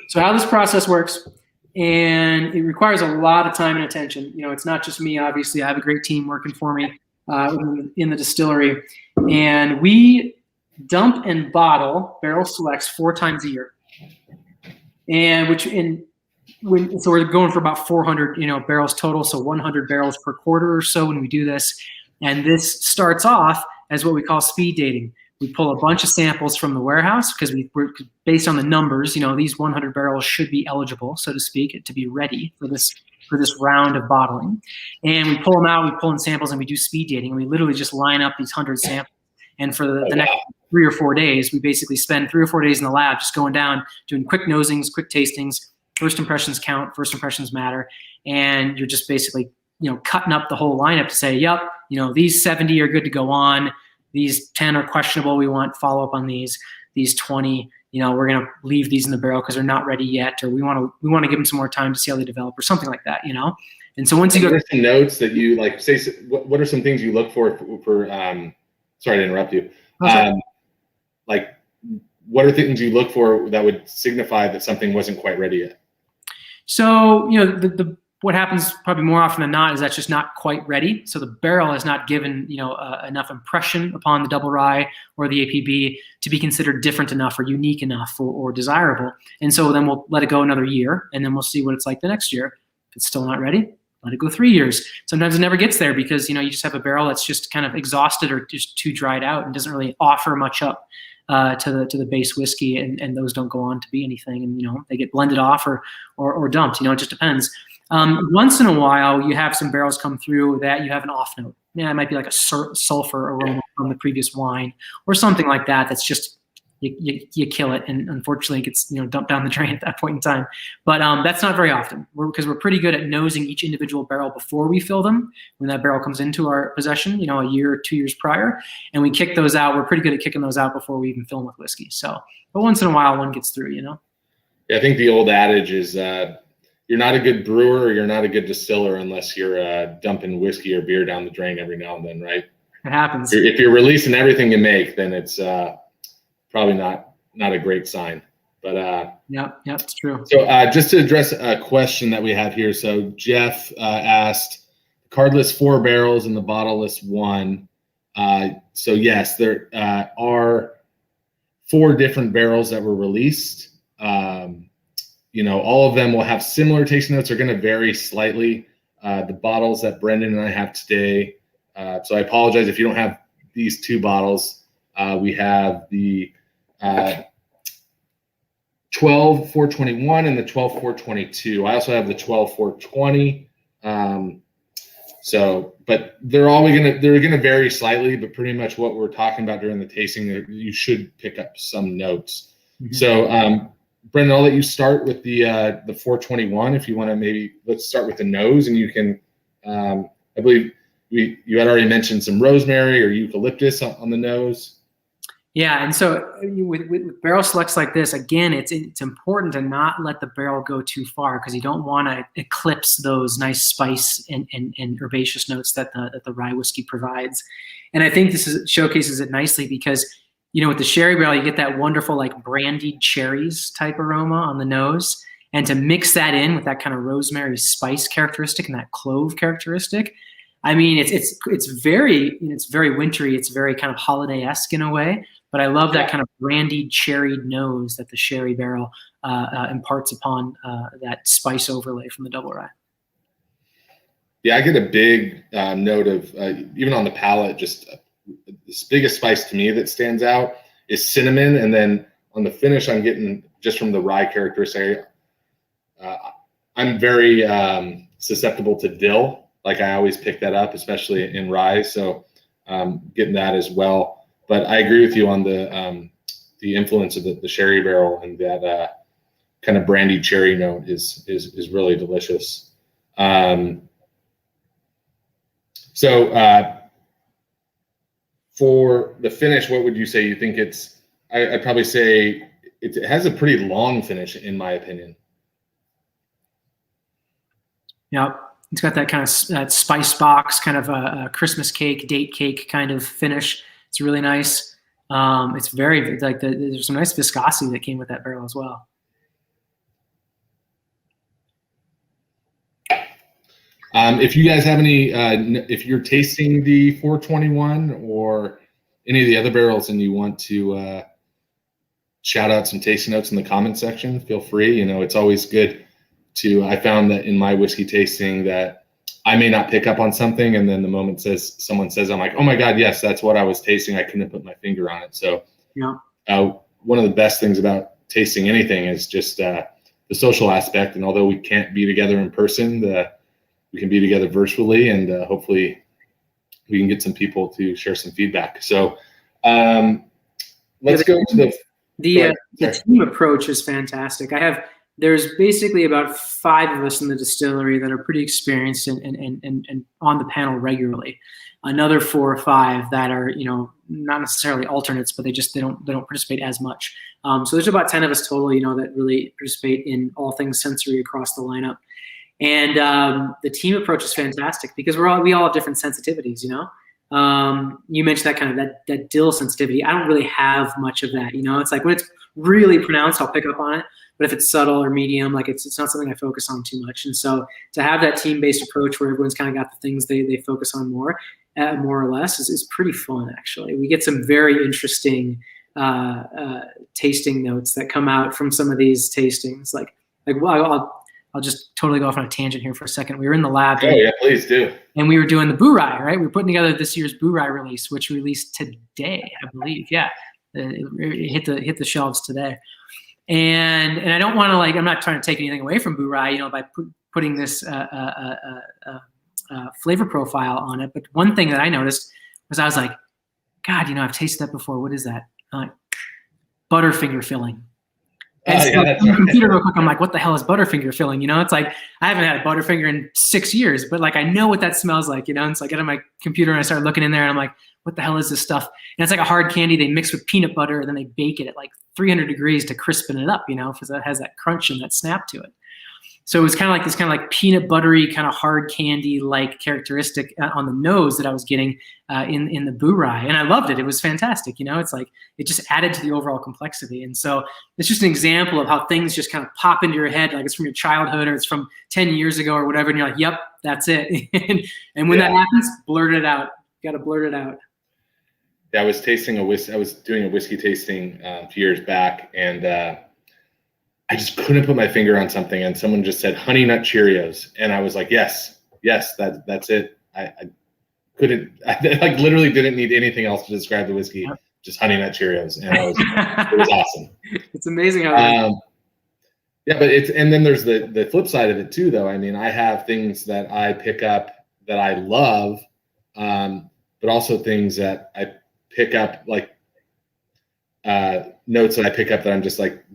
So how this process works, and it requires a lot of time and attention. You know, it's not just me. Obviously, I have a great team working for me in the distillery, and we dump and bottle barrel selects 4 times a year. And so we're going for about 400, barrels total. So 100 barrels per quarter or so when we do this. And this starts off as what we call speed dating. We pull a bunch of samples from the warehouse because we're based on the numbers. These 100 barrels should be eligible, so to speak, to be ready for this round of bottling. And we pull them out, we pull in samples, and we do speed dating. And we literally just line up these 100 samples. And for the next 3 or 4 days, we basically spend 3 or 4 days in the lab just going down, doing quick nosings, quick tastings. First impressions count, first impressions matter. And you're just basically, cutting up the whole lineup to say, yep, these 70 are good to go on. These 10 are questionable. We want follow up on these. These 20, we're going to leave these in the barrel because they're not ready yet, or we want to give them some more time to see how they develop, or something like that, And so once you go, what are some notes that you like? Say, what are some things you look for? Sorry to interrupt you. Like, what are things you look for that would signify that something wasn't quite ready yet? So what happens probably more often than not is that's just not quite ready. So the barrel has not given enough impression upon the double rye or the APB to be considered different enough or unique enough or desirable. And so then we'll let it go another year, and then we'll see what it's like the next year. If it's still not ready, let it go 3 years. Sometimes it never gets there because you just have a barrel that's just kind of exhausted or just too dried out and doesn't really offer much up to the base whiskey, and those don't go on to be anything, and they get blended off or dumped. It just depends. Once in a while, you have some barrels come through that you have an off note. Yeah, it might be like a sulfur aroma from the previous wine or something like that. That's just you kill it, and unfortunately, it gets dumped down the drain at that point in time. But that's not very often, because we're pretty good at nosing each individual barrel before we fill them. When that barrel comes into our possession, a year or 2 years prior, and we kick those out. We're pretty good at kicking those out before we even fill them with whiskey. So, but once in a while, one gets through. Yeah, I think the old adage is you're not a good brewer or you're not a good distiller unless you're dumping whiskey or beer down the drain every now and then, right? It happens. If you're releasing everything you make, then it's probably not a great sign. But yeah, it's true. So just to address a question that we have here. So Jeff asked, card lists 4 barrels and the bottle lists 1. So yes, there are 4 different barrels that were released. All of them will have similar tasting notes. They're going to vary slightly. The bottles that Brendan and I have today. So I apologize if you don't have these 2 bottles. We have the 12-421 and the 12-422. I also have the 12-420. But they're gonna vary slightly, but pretty much what we're talking about during the tasting, you should pick up some notes. Mm-hmm. So Brendan, I'll let you start with the 421 if you want to. Maybe let's start with the nose, and you can. I believe you had already mentioned some rosemary or eucalyptus on the nose. Yeah, and so with barrel selects like this, again, it's important to not let the barrel go too far, because you don't want to eclipse those nice spice and herbaceous notes that the rye whiskey provides. And I think this showcases it nicely because, with the sherry barrel, you get that wonderful like brandied cherries type aroma on the nose. And to mix that in with that kind of rosemary spice characteristic and that clove characteristic, I mean, it's very wintry. It's very kind of holiday-esque in a way. But I love that kind of brandied, cherried nose that the sherry barrel imparts upon that spice overlay from the double rye. Yeah, I get a big note of, even on the palate, just the biggest spice to me that stands out is cinnamon. And then on the finish, I'm getting just from the rye characteristic, I'm very susceptible to dill. Like I always pick that up, especially in rye. So getting that as well. But I agree with you on the influence of the sherry barrel, and that kind of brandy cherry note is really delicious. So for the finish, what would you say? You think it's? I'd probably say it has a pretty long finish, in my opinion. Yeah, it's got that kind of that spice box, kind of a Christmas cake, date cake kind of finish. It's really nice. It's very like there's some nice viscosity that came with that barrel as well. If you guys have any, if you're tasting the 421 or any of the other barrels and you want to shout out some tasting notes in the comment section, feel free. You know, it's always good to, I found that in my whiskey tasting that I may not pick up on something, and then the moment someone says, I'm like, oh my God, yes, that's what I was tasting. I couldn't put my finger on it. So one of the best things about tasting anything is just the social aspect. And although we can't be together in person, we can be together virtually, and hopefully we can get some people to share some feedback. So let's go to the team approach is fantastic. There's basically about 5 of us in the distillery that are pretty experienced and on the panel regularly. Another 4 or 5 that are, you know, not necessarily alternates, but they don't participate as much. So there's about 10 of us total, you know, that really participate in all things sensory across the lineup. And the team approach is fantastic because we all have different sensitivities, you know. You mentioned that kind of that dill sensitivity. I don't really have much of that, you know. It's like when it's really pronounced, I'll pick up on it. But if it's subtle or medium, like it's not something I focus on too much. And so to have that team-based approach where everyone's kind of got the things they focus on more or less is pretty fun, actually. We get some very interesting tasting notes that come out from some of these tastings. Like well, I'll just totally go off on a tangent here for a second. We were in the lab. Oh, yeah, please do. And we were doing the Boo Rye, right? We were putting together this year's Boo Rye release, which released today, I believe. Yeah, it hit the shelves today. And I don't want to, like, I'm not trying to take anything away from Boo Rye, you know, by putting this flavor profile on it. But one thing that I noticed was I was like, God, you know, I've tasted that before. What is that? Butterfinger filling. And so on the computer real quick, I'm like, what the hell is Butterfinger filling? You know, it's like, I haven't had a Butterfinger in 6 years, but like, I know what that smells like, you know? And so I get on my computer and I start looking in there and I'm like, what the hell is this stuff? And it's like a hard candy they mix with peanut butter and then they bake it at like 300 degrees to crispen it up, you know, because it has that crunch and that snap to it. So it was kind of like this kind of like peanut buttery kind of hard candy like characteristic on the nose that I was getting in the Boo Rye, and I loved it. It was fantastic, you know. It's like it just added to the overall complexity, and so it's just an example of how things just kind of pop into your head, like it's from your childhood or it's from 10 years ago or whatever, and you're like, "Yep, that's it." And when that happens, blurt it out. You got to blurt it out. Yeah, I was doing a whiskey tasting a few years back, and I just couldn't put my finger on something, and someone just said Honey Nut Cheerios, and I was like, yes, that's it. I couldn't, I like literally didn't need anything else to describe the whiskey, just Honey Nut Cheerios, and it was awesome. It's amazing how. Yeah, but and then there's the flip side of it too, though. I mean, I have things that I pick up that I love, but also things that I pick up, like notes that I pick up that I'm just like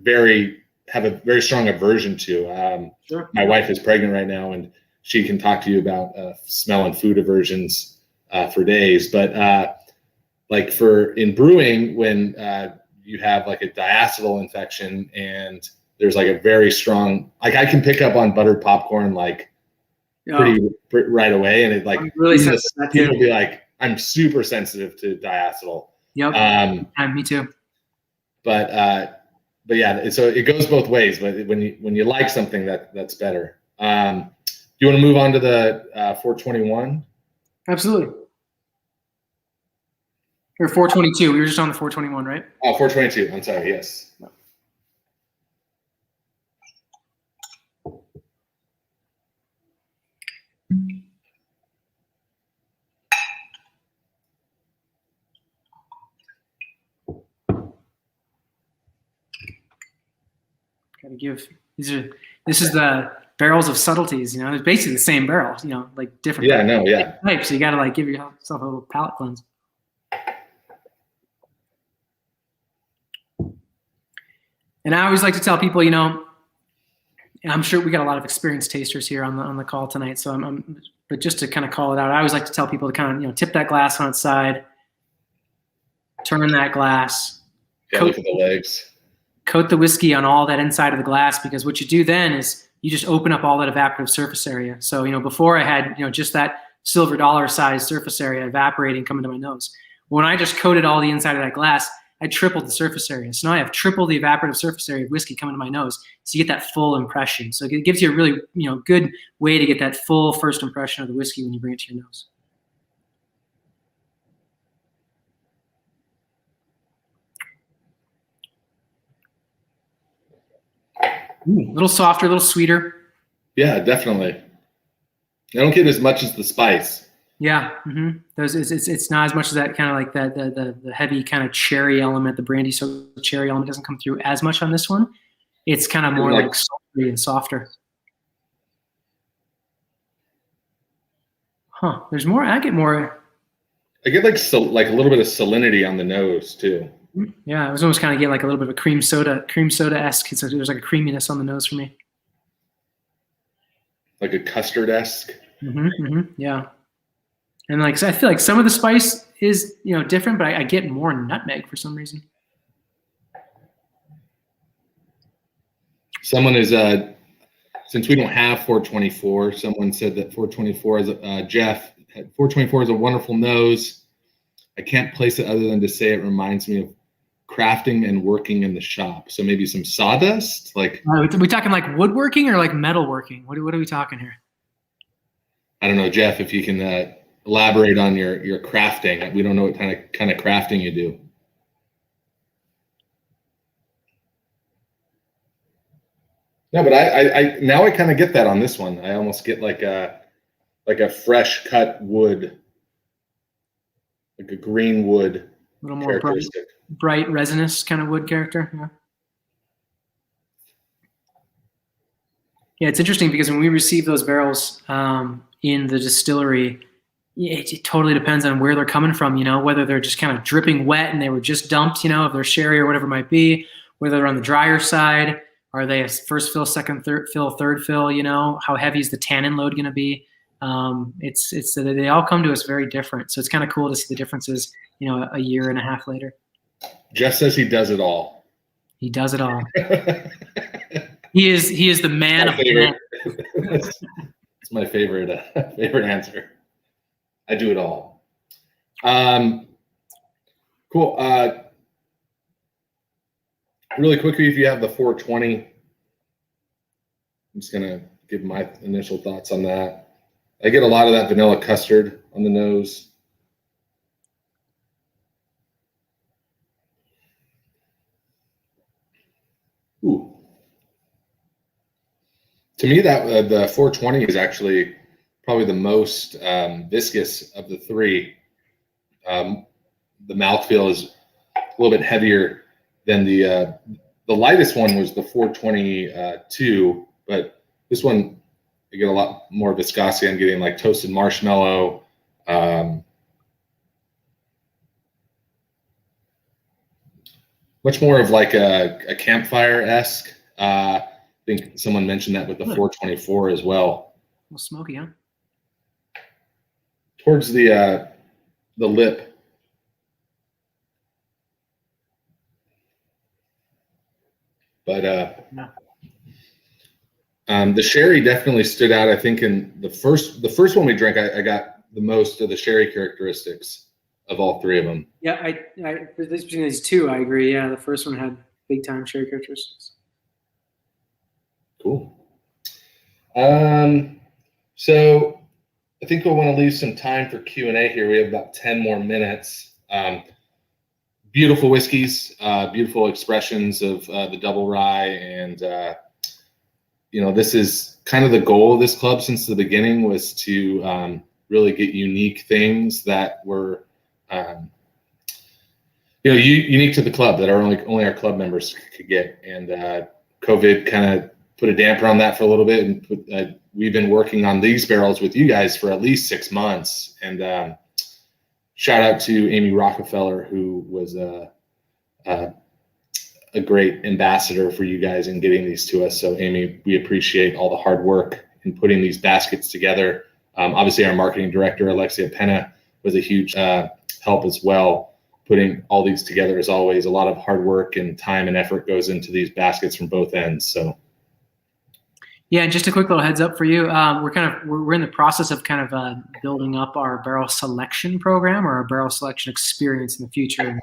have a very strong aversion to. Sure. My wife is pregnant right now, and she can talk to you about smell and food aversions for days. But like in brewing, when you have like a diacetyl infection and there's like a very strong, like I can pick up on buttered popcorn like pretty right away, and it like really people be like, I'm super sensitive to diacetyl. Yep. Me too. But but yeah, so it goes both ways. But when you like something, that's better. Do you want to move on to the 421? Absolutely. Or 422. We were just on the 421, right? Oh, 422. I'm sorry. Yes. Gotta give this is the barrels of subtleties, you know. It's basically the same barrel, you know, like different types. So you gotta like give yourself a little palate cleanse. And I always like to tell people, you know, I'm sure we got a lot of experienced tasters here on the call tonight. So but just to kind of call it out, I always like to tell people to kind of, you know, tip that glass on its side, turn that glass, look at the legs. Coat the whiskey on all that inside of the glass, because what you do then is you just open up all that evaporative surface area. So, you know, before I had, you know, just that silver dollar size surface area evaporating coming to my nose. When I just coated all the inside of that glass, I tripled the surface area. So now I have triple the evaporative surface area of whiskey coming to my nose. So you get that full impression. So it gives you a really, you know, good way to get that full first impression of the whiskey when you bring it to your nose. A little softer, a little sweeter. Yeah, definitely. I don't get as much as the spice. Yeah, it's not as much as that kind of like the heavy kind of cherry element, the brandy soda cherry element doesn't come through as much on this one. It's kind of more like salty and softer. Huh? There's more. I get more. I get like a little bit of salinity on the nose too. Yeah, I was almost kind of getting like a little bit of a cream soda-esque. So there's like a creaminess on the nose for me. Like a custard-esque. Yeah. And like, I feel like some of the spice is, you know, different, but I get more nutmeg for some reason. Someone is, since we don't have 424, someone said that 424 is, Jeff, 424 is a wonderful nose. I can't place it other than to say it reminds me of crafting and working in the shop. So maybe some sawdust, like. Are we talking like woodworking or like metalworking? What are we talking here? I don't know, Jeff, if you can elaborate on your crafting. We don't know what kind of crafting you do. No, but I now I kind of get that on this one. I almost get like a fresh cut wood, like a green wood. A little more bright resinous kind of wood character. Yeah. Yeah, it's interesting because when we receive those barrels in the distillery, it totally depends on where they're coming from, you know, whether they're just kind of dripping wet and they were just dumped, you know, if they're sherry or whatever it might be, whether they're on the drier side, are they a first fill, second fill, third fill, you know, how heavy is the tannin load going to be? They all come to us very different. So it's kind of cool to see the differences, you know, a year and a half later. Jeff says he does it all. He does it all. He is the man of men. It's my favorite answer. I do it all. Cool. Really quickly, if you have the 420, I'm just gonna give my initial thoughts on that. I get a lot of that vanilla custard on the nose. Ooh. To me, that the 420 is actually probably the most viscous of the three. The mouthfeel is a little bit heavier than the lightest one was the 422, but this one I get a lot more viscosity. I'm getting like toasted marshmallow. Much more of like a campfire-esque. I think someone mentioned that with the 424 as well. A little smoky, huh? Towards the lip. But the sherry definitely stood out. I think in the first one we drank, I got the most of the sherry characteristics of all three of them. Yeah, between these two, I agree. Yeah, the first one had big time sherry characteristics. Cool. So I think we'll want to leave some time for Q&A here. We have about 10 more minutes. Beautiful whiskeys, beautiful expressions of the double rye. And, this is kind of the goal of this club since the beginning, was to really get unique things that were, unique to the club, that only our club members could get. And COVID kind of put a damper on that for a little bit. And we've been working on these barrels with you guys for at least 6 months. And shout out to Amy Rockefeller, who was a great ambassador for you guys in getting these to us. So Amy, we appreciate all the hard work in putting these baskets together. Obviously our marketing director, Alexia Penna, was a huge help as well. Putting all these together, as always, a lot of hard work and time and effort goes into these baskets from both ends. So yeah, just a quick little heads up for you. We're in the process of kind of building up our barrel selection program, or our barrel selection experience in the future.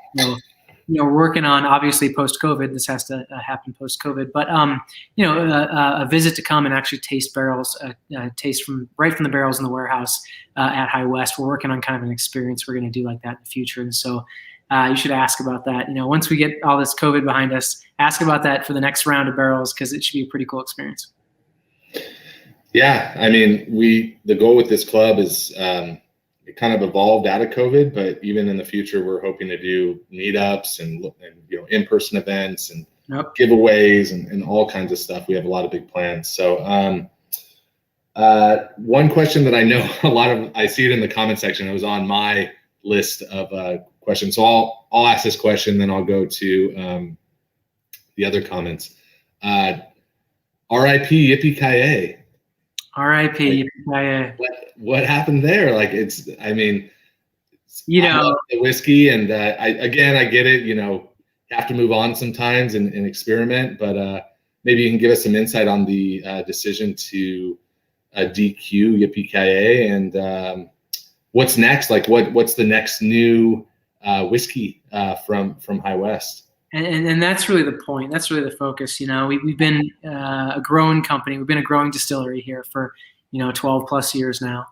We're working on, obviously, post-COVID. This has to happen post-COVID, but a visit to come and actually taste barrels, taste right from the barrels in the warehouse at High West. We're working on kind of an experience we're going to do like that in the future, and so you should ask about that. Once we get all this COVID behind us, ask about that for the next round of barrels, because it should be a pretty cool experience. Yeah, I mean, the goal with this club is it kind of evolved out of COVID, but even in the future, we're hoping to do meetups and in-person events and giveaways and all kinds of stuff. We have a lot of big plans. So one question that I know I see it in the comment section. It was on my list of questions. So I'll ask this question, then I'll go to the other comments. R.I.P. Yippee-ki-yay. R.I.P. What happened there? I love the whiskey, and I get it. You have to move on sometimes and experiment, but maybe you can give us some insight on the decision to DQ Yippee-ki-yay, and what's next? What's the next new whiskey from High West? And that's really the point. That's really the focus. We've been a growing company. We've been a growing distillery here for 12 plus years now.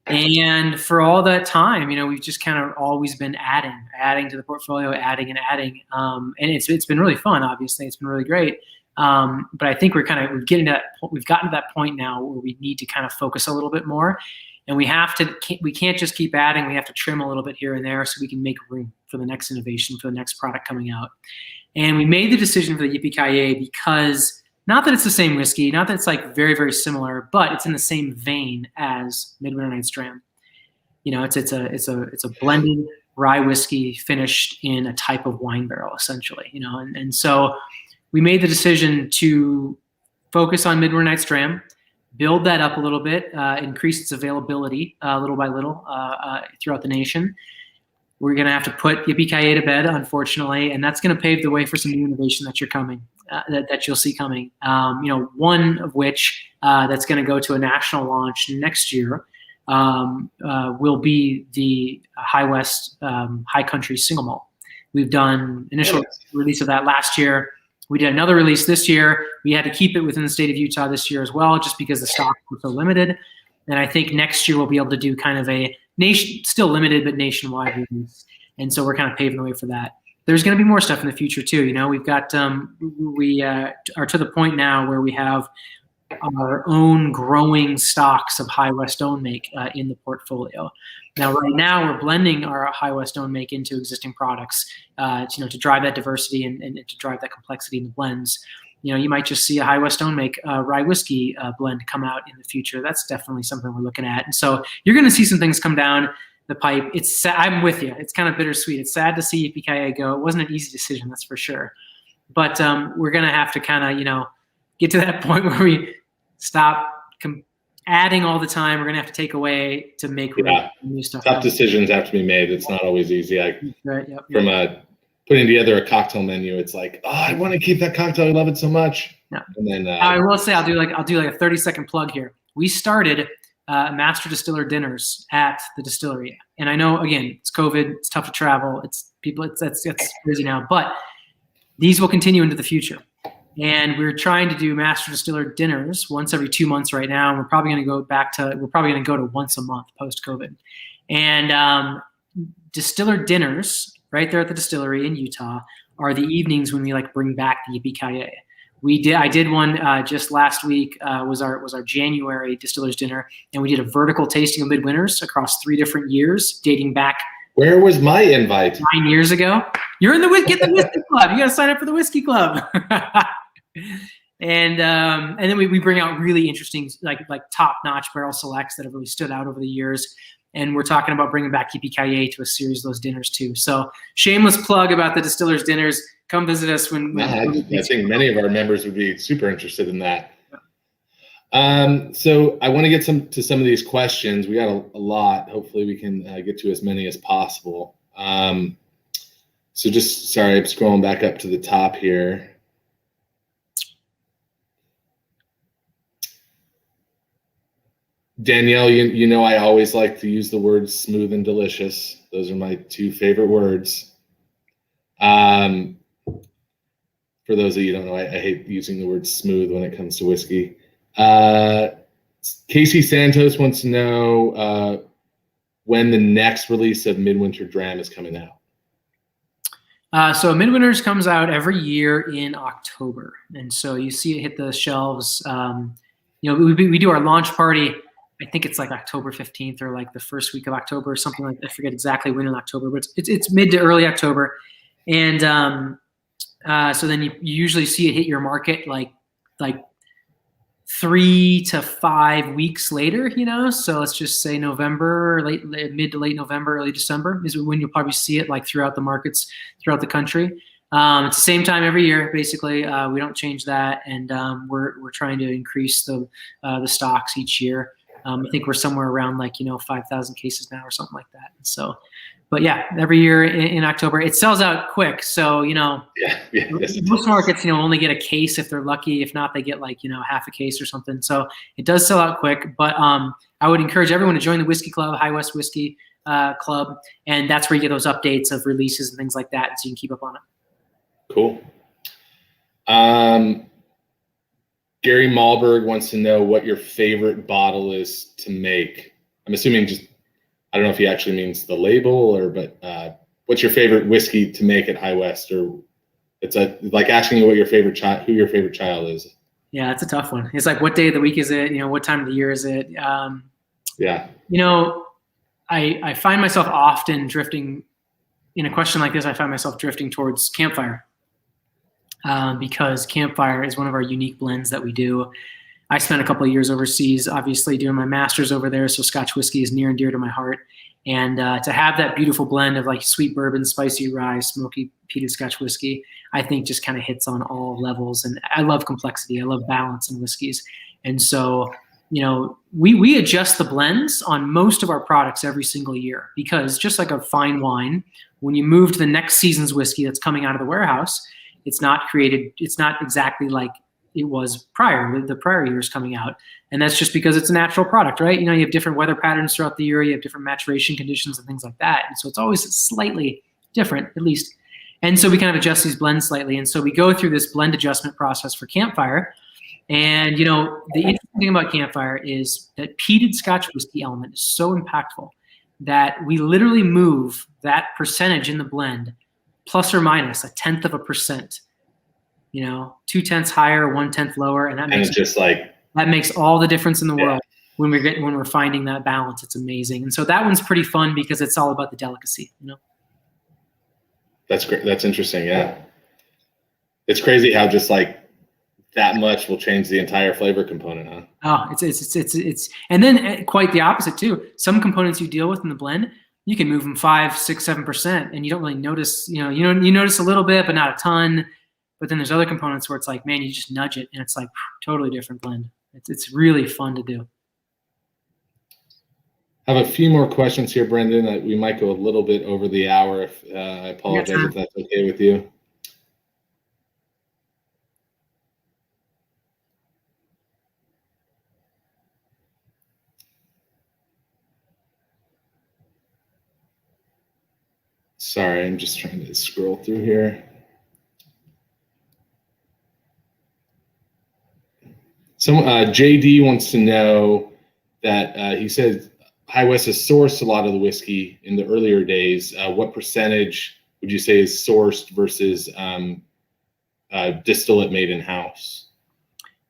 And for all that time, we've just kind of always been adding to the portfolio, adding. And it's been really fun. Obviously, it's been really great. But I think we've gotten to that point now where we need to kind of focus a little bit more. And we can't just keep adding. We have to trim a little bit here and there so we can make room for the next innovation, for the next product coming out. And we made the decision for the Yippee-ki-yay because, not that it's the same whiskey, not that it's very, very similar, but it's in the same vein as Midwinter Night's Dram. It's a blended rye whiskey finished in a type of wine barrel, essentially. And so we made the decision to focus on Midwinter Night's Dram, build that up a little bit, increase its availability little by little throughout the nation. We're going to have to put Yippee-ki-yay to bed, unfortunately, and that's going to pave the way for some new innovation that you'll see coming. One of which that's going to go to a national launch next year will be the High West High Country Single Malt. We've done initial release of that last year. We did another release this year. We had to keep it within the state of Utah this year as well, just because the stock was so limited. And I think next year we'll be able to do kind of a still limited, but nationwide release. And so we're kind of paving the way for that. There's going to be more stuff in the future too. We've got, we are to the point now where we have our own growing stocks of High West Own Make in the portfolio. Now, right now, we're blending our High West Own Make into existing products, to drive that diversity and to drive that complexity in the blends. You might just see a High West Own Make rye whiskey blend come out in the future. That's definitely something we're looking at. And so you're going to see some things come down the pipe. I'm with you. It's kind of bittersweet. It's sad to see Yippee-ki-yay go. It wasn't an easy decision, that's for sure. But we're going to have to kind of, get to that point where we stop adding all the time. We're going to have to take away to make new stuff. Tough decisions have to be made. It's not always easy. From putting together a cocktail menu, it's I want to keep that cocktail. I love it so much. Yeah. And then I will say I'll do like a 30-second plug here. We started master distiller dinners at the distillery, and I know again it's COVID, it's tough to travel, it's crazy now, but these will continue into the future. And we're trying to do master distiller dinners once every 2 months right now. And we're probably going to go to once a month post-COVID. And distiller dinners right there at the distillery in Utah are the evenings when we like bring back the yippee-ki-yay. I did one just last week. Was our January distillers dinner, and we did a vertical tasting of midwinters across 3 different years, dating back. Where was my invite? 9 years ago. You're in get the whiskey club. You got to sign up for the whiskey club. And then we bring out really interesting like top-notch barrel selects that have really stood out over the years. And we're talking about bringing back yippee-ki-yay to a series of those dinners too. So shameless plug about the distillers dinners. Come visit us when I think many of our members would be super interested in that. So I want to get to some of these questions. We got a lot. Hopefully we can get to as many as possible. So just, sorry, I'm scrolling back up to the top here. Danielle, you know I always like to use the words smooth and delicious. Those are my 2 favorite words. For those of you who don't know, I hate using the word smooth when it comes to whiskey. Casey Santos wants to know when the next release of Midwinter Dram is coming out. So Midwinters comes out every year in October. And so you see it hit the shelves. We do our launch party. I think it's like October 15th or like the first week of October or something like that. I forget exactly when in October, but it's mid to early October. And so then you usually see it hit your market like 3 to 5 weeks later, so let's just say November, mid to late November, early December is when you'll probably see it like throughout the markets throughout the country. It's the same time every year, basically. We don't change that. And we're trying to increase the stocks each year. I think we're somewhere around 5,000 cases now or something like that. So, but yeah, every year in October, it sells out quick. So, most markets, only get a case if they're lucky. If not, they get half a case or something. So it does sell out quick. But I would encourage everyone to join the Whiskey Club, High West Whiskey Club. And that's where you get those updates of releases and things like that. So you can keep up on it. Cool. Gary Malberg wants to know what your favorite bottle is to make. I'm assuming I don't know if he actually means the label but what's your favorite whiskey to make at High West? Or it's like asking you who your favorite child is. Yeah, it's a tough one. It's like, what day of the week is it? What time of the year is it? Yeah. I find myself often drifting in a question like this. I find myself drifting towards Campfire. Because Campfire is one of our unique blends that we do. I spent a couple of years overseas, obviously doing my master's over there, so Scotch whiskey is near and dear to my heart. And to have that beautiful blend of like sweet bourbon, spicy rye, smoky peated Scotch whiskey, I think just kind of hits on all levels. And I love complexity. I love balance in whiskeys. And so, we adjust the blends on most of our products every single year, because just like a fine wine, when you move to the next season's whiskey that's coming out of the warehouse, it's not exactly like it was the prior years coming out. And that's just because it's a natural product, right? You have different weather patterns throughout the year. You have different maturation conditions and things like that. And so it's always slightly different, at least. And so we kind of adjust these blends slightly. And so we go through this blend adjustment process for Campfire. And, the interesting thing about Campfire is that peated Scotch whiskey element is so impactful that we literally move that percentage in the blend plus or minus 0.1%, 0.2 higher, 1/10 lower. And that makes all the difference in the world when we're finding that balance. It's amazing. And so that one's pretty fun because it's all about the delicacy, That's great. That's interesting. Yeah. It's crazy how just like that much will change the entire flavor component, huh? Oh, it's and then quite the opposite too. Some components you deal with in the blend, you can move them 5, 6, 7%, and you don't really notice. You notice a little bit, but not a ton. But then there's other components where it's like, man, you just nudge it, and it's like totally different blend. It's really fun to do. I have a few more questions here, Brendan. We might go a little bit over the hour. I apologize if that's okay with you. Sorry, I'm just trying to scroll through here. JD wants to know that he said High West has sourced a lot of the whiskey in the earlier days. What percentage would you say is sourced versus distillate made in house?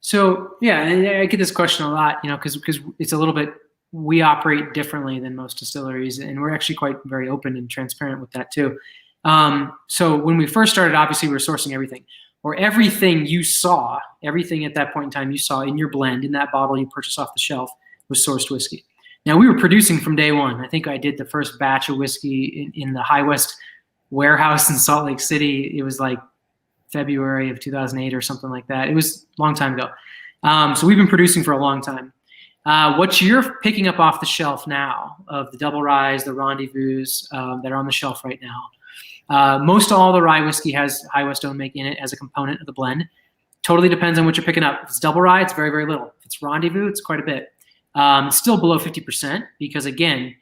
So yeah, and I get this question a lot, because it's a little bit, we operate differently than most distilleries, and we're actually quite very open and transparent with that too. So when we first started, obviously we were sourcing everything, or everything at that point in time you saw in your blend, in that bottle you purchased off the shelf, was sourced whiskey. Now we were producing from day one. I think I did the first batch of whiskey in the High West warehouse in Salt Lake City. It was like February of 2008 or something like that. It was a long time ago. So we've been producing for a long time. What you're picking up off the shelf now of the Double Ryes, the Rendezvous that are on the shelf right now, most all the rye whiskey has High West own make in it as a component of the blend. Totally depends on what you're picking up. If it's Double Rye, it's very, very little. If it's Rendezvous, it's quite a bit. It's still below 50% because, again,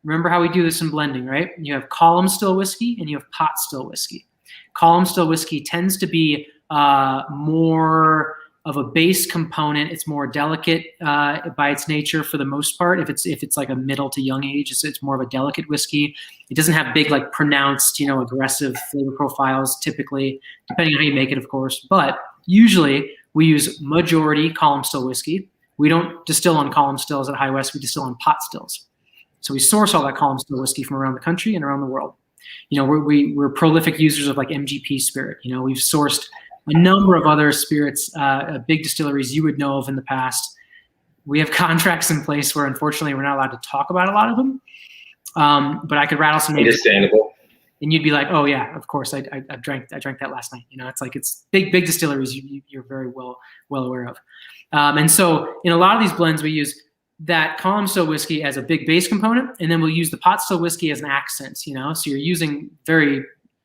remember how we do this in blending, right? You have column still whiskey and you have pot still whiskey. Column still whiskey tends to be more of a base component. It's more delicate by its nature for the most part. If it's like a middle to young age, it's more of a delicate whiskey. It doesn't have big, like pronounced, aggressive flavor profiles typically, depending on how you make it, of course. But usually we use majority column still whiskey. We don't distill on column stills at High West. We distill on pot stills. So we source all that column still whiskey from around the country and around the world. We're prolific users of like MGP spirit. We've sourced a number of other spirits, big distilleries you would know of in the past. We have contracts in place where, unfortunately, we're not allowed to talk about a lot of them. But I could rattle some names. Understandable. And you'd be like, "Oh yeah, of course, I drank that last night." It's big distilleries you're very well aware of. And so in a lot of these blends, we use that column still whiskey as a big base component, and then we'll use the pot still whiskey as an accent. So you're using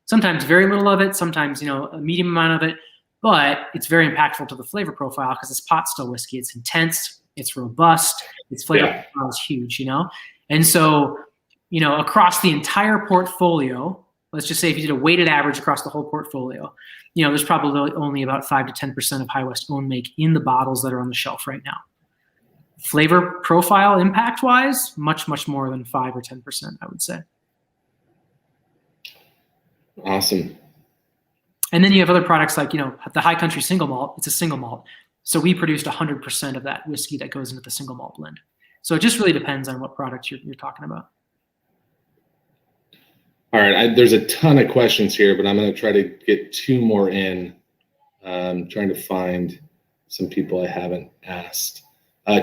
sometimes very little of it, sometimes a medium amount of it, but it's very impactful to the flavor profile because it's pot still whiskey. It's intense, it's robust, its flavor profile is huge. And so across the entire portfolio, let's just say if you did a weighted average across the whole portfolio, there's probably only about 5 to 10% of High West own make in the bottles that are on the shelf right now. Flavor profile impact wise, much, much more than 5 or 10%, I would say. Awesome. And then you have other products like, the High Country single malt, it's a single malt. So we produced 100% of that whiskey that goes into the single malt blend. So it just really depends on what product you're talking about. All right, there's a ton of questions here, but I'm going to try to get 2 more in. I'm trying to find some people I haven't asked.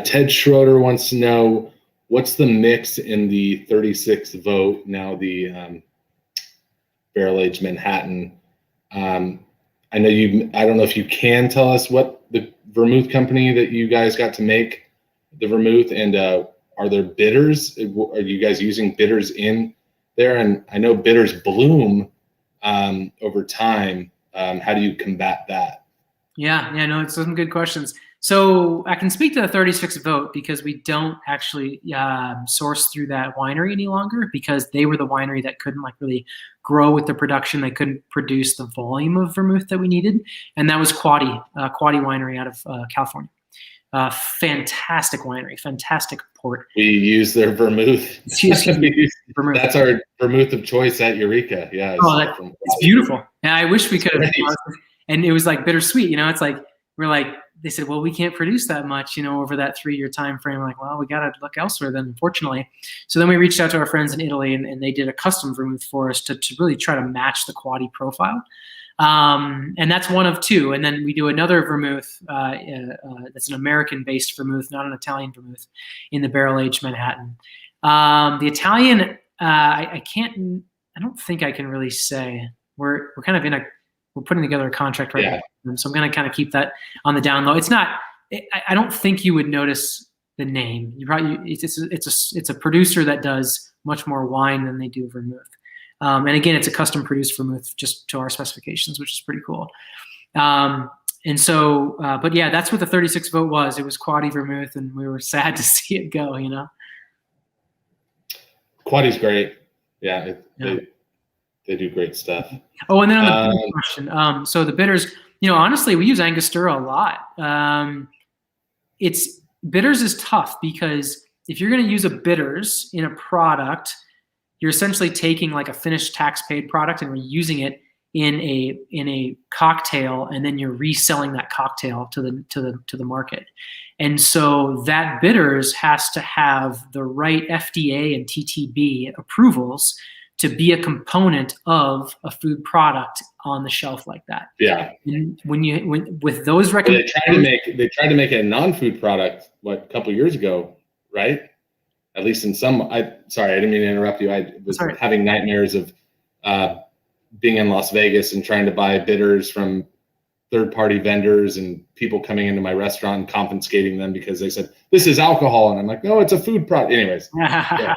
Ted Schroeder wants to know, what's the mix in the 36 vote, now the barrel-aged Manhattan? I know I don't know if you can tell us what the vermouth company that you guys got to make the vermouth, and are there bitters? Are you guys using bitters in there? And I know bitters bloom over time. How do you combat that? No, it's some good questions. So I can speak to the 36 vote because we don't actually source through that winery any longer because they were the winery that couldn't really grow with the production. They couldn't produce the volume of vermouth that we needed. And that was Quaddy Winery out of California. Fantastic winery, fantastic port. We use their vermouth. Vermouth. That's our vermouth of choice at Eureka. Yeah. It's beautiful. And I wish we could have. And it was like bittersweet. It's like they said, well, we can't produce that much, over that 3-year time frame. Like, well, we got to look elsewhere then, unfortunately. So then we reached out to our friends in Italy, and they did a custom vermouth for us to really try to match the Quaddy profile. And that's one of 2. And then we do another vermouth that's an American-based vermouth, not an Italian vermouth, in the barrel-aged Manhattan. The Italian, I don't think I can really say. We're kind of we're putting together a contract right now, so I'm going to kind of keep that on the down low. It's not. I don't think you would notice the name. It's a producer that does much more wine than they do vermouth. And again, it's a custom produced vermouth just to our specifications, which is pretty cool. And so, but yeah, that's what the 36 vote was. It was Quaddy vermouth, and we were sad to see it go. Quaddy's great. Yeah. They do great stuff. Oh, and then on the question, so the bitters, honestly, we use Angostura a lot. bitters is tough because if you're going to use a bitters in a product, you're essentially taking like a finished tax-paid product and reusing it in a cocktail, and then you're reselling that cocktail to the market. And so that bitters has to have the right FDA and TTB approvals to be a component of a food product on the shelf like that. Yeah. And with those recommendations, they tried to make it a non-food product a couple of years ago, right? At least in some. Sorry, I didn't mean to interrupt you. I was having nightmares of being in Las Vegas and trying to buy bitters from third-party vendors and people coming into my restaurant and confiscating them because they said this is alcohol, and I'm like, no, it's a food product. Anyways. Yeah.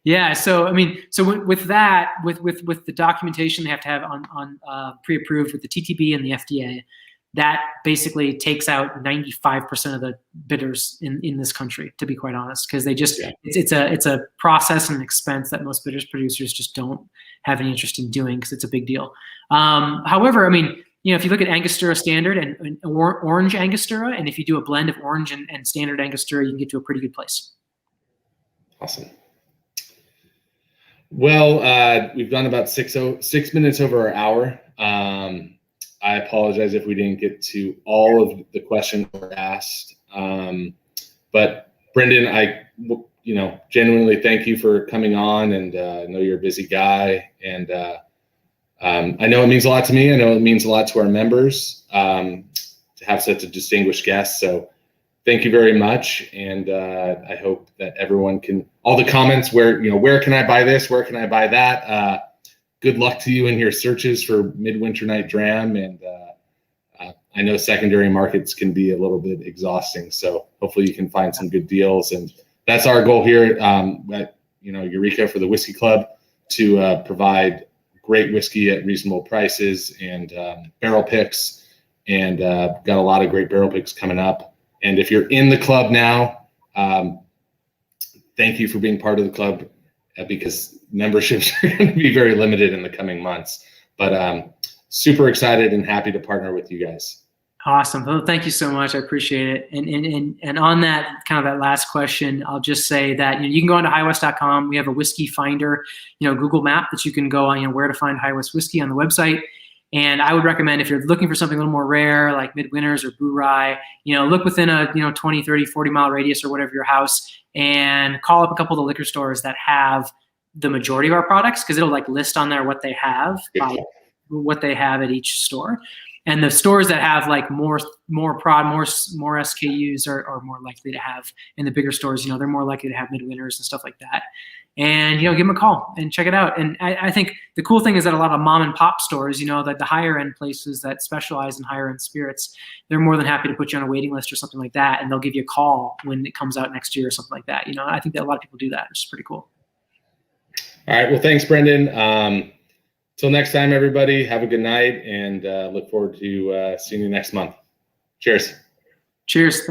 Yeah. So I mean, with that, with the documentation they have to have on pre-approved with the TTB and the FDA, that basically takes out 95% of the bitters in this country, to be quite honest, because they just it's a process and an expense that most bitters producers just don't have any interest in doing because it's a big deal. However, I mean, if you look at Angostura Standard and Orange Angostura, and if you do a blend of Orange and Standard Angostura, you can get to a pretty good place. Awesome. Well, we've gone about 6 minutes over our hour. I apologize if we didn't get to all of the questions that were asked. But Brendan, I genuinely thank you for coming on, and I know you're a busy guy, and I know it means a lot to me. I know it means a lot to our members to have such a distinguished guest. So thank you very much, and I hope that everyone can. All the comments where can I buy this? Where can I buy that? Good luck to you in your searches for Midwinter Night Dram, and I know secondary markets can be a little bit exhausting. So hopefully you can find some good deals, and that's our goal here at Eureka for the Whiskey Club, to provide great whiskey at reasonable prices and barrel picks, and got a lot of great barrel picks coming up. And if you're in the club now, thank you for being part of the club, because memberships are going to be very limited in the coming months. But super excited and happy to partner with you guys. Awesome. Well, thank you so much. I appreciate it. And on that kind of that last question, I'll just say that you can go onto highwest.com. We have a whiskey finder, Google map that you can go on, where to find High West whiskey on the website. And I would recommend, if you're looking for something a little more rare, like Midwinters or Boo Rye, look within a 20, 30, 40-mile radius or whatever your house, and call up a couple of the liquor stores that have the majority of our products, because it'll list on there what they have, what they have at each store. And the stores that have more SKUs are more likely to have, in the bigger stores, they're more likely to have Midwinters and stuff like that. And, give them a call and check it out. And I think the cool thing is that a lot of mom and pop stores, that the higher end places that specialize in higher end spirits, they're more than happy to put you on a waiting list or something like that. And they'll give you a call when it comes out next year or something like that. I think that a lot of people do that, which is pretty cool. All right. Well, thanks, Brendan. Till next time, everybody, have a good night, and look forward to seeing you next month. Cheers. Cheers.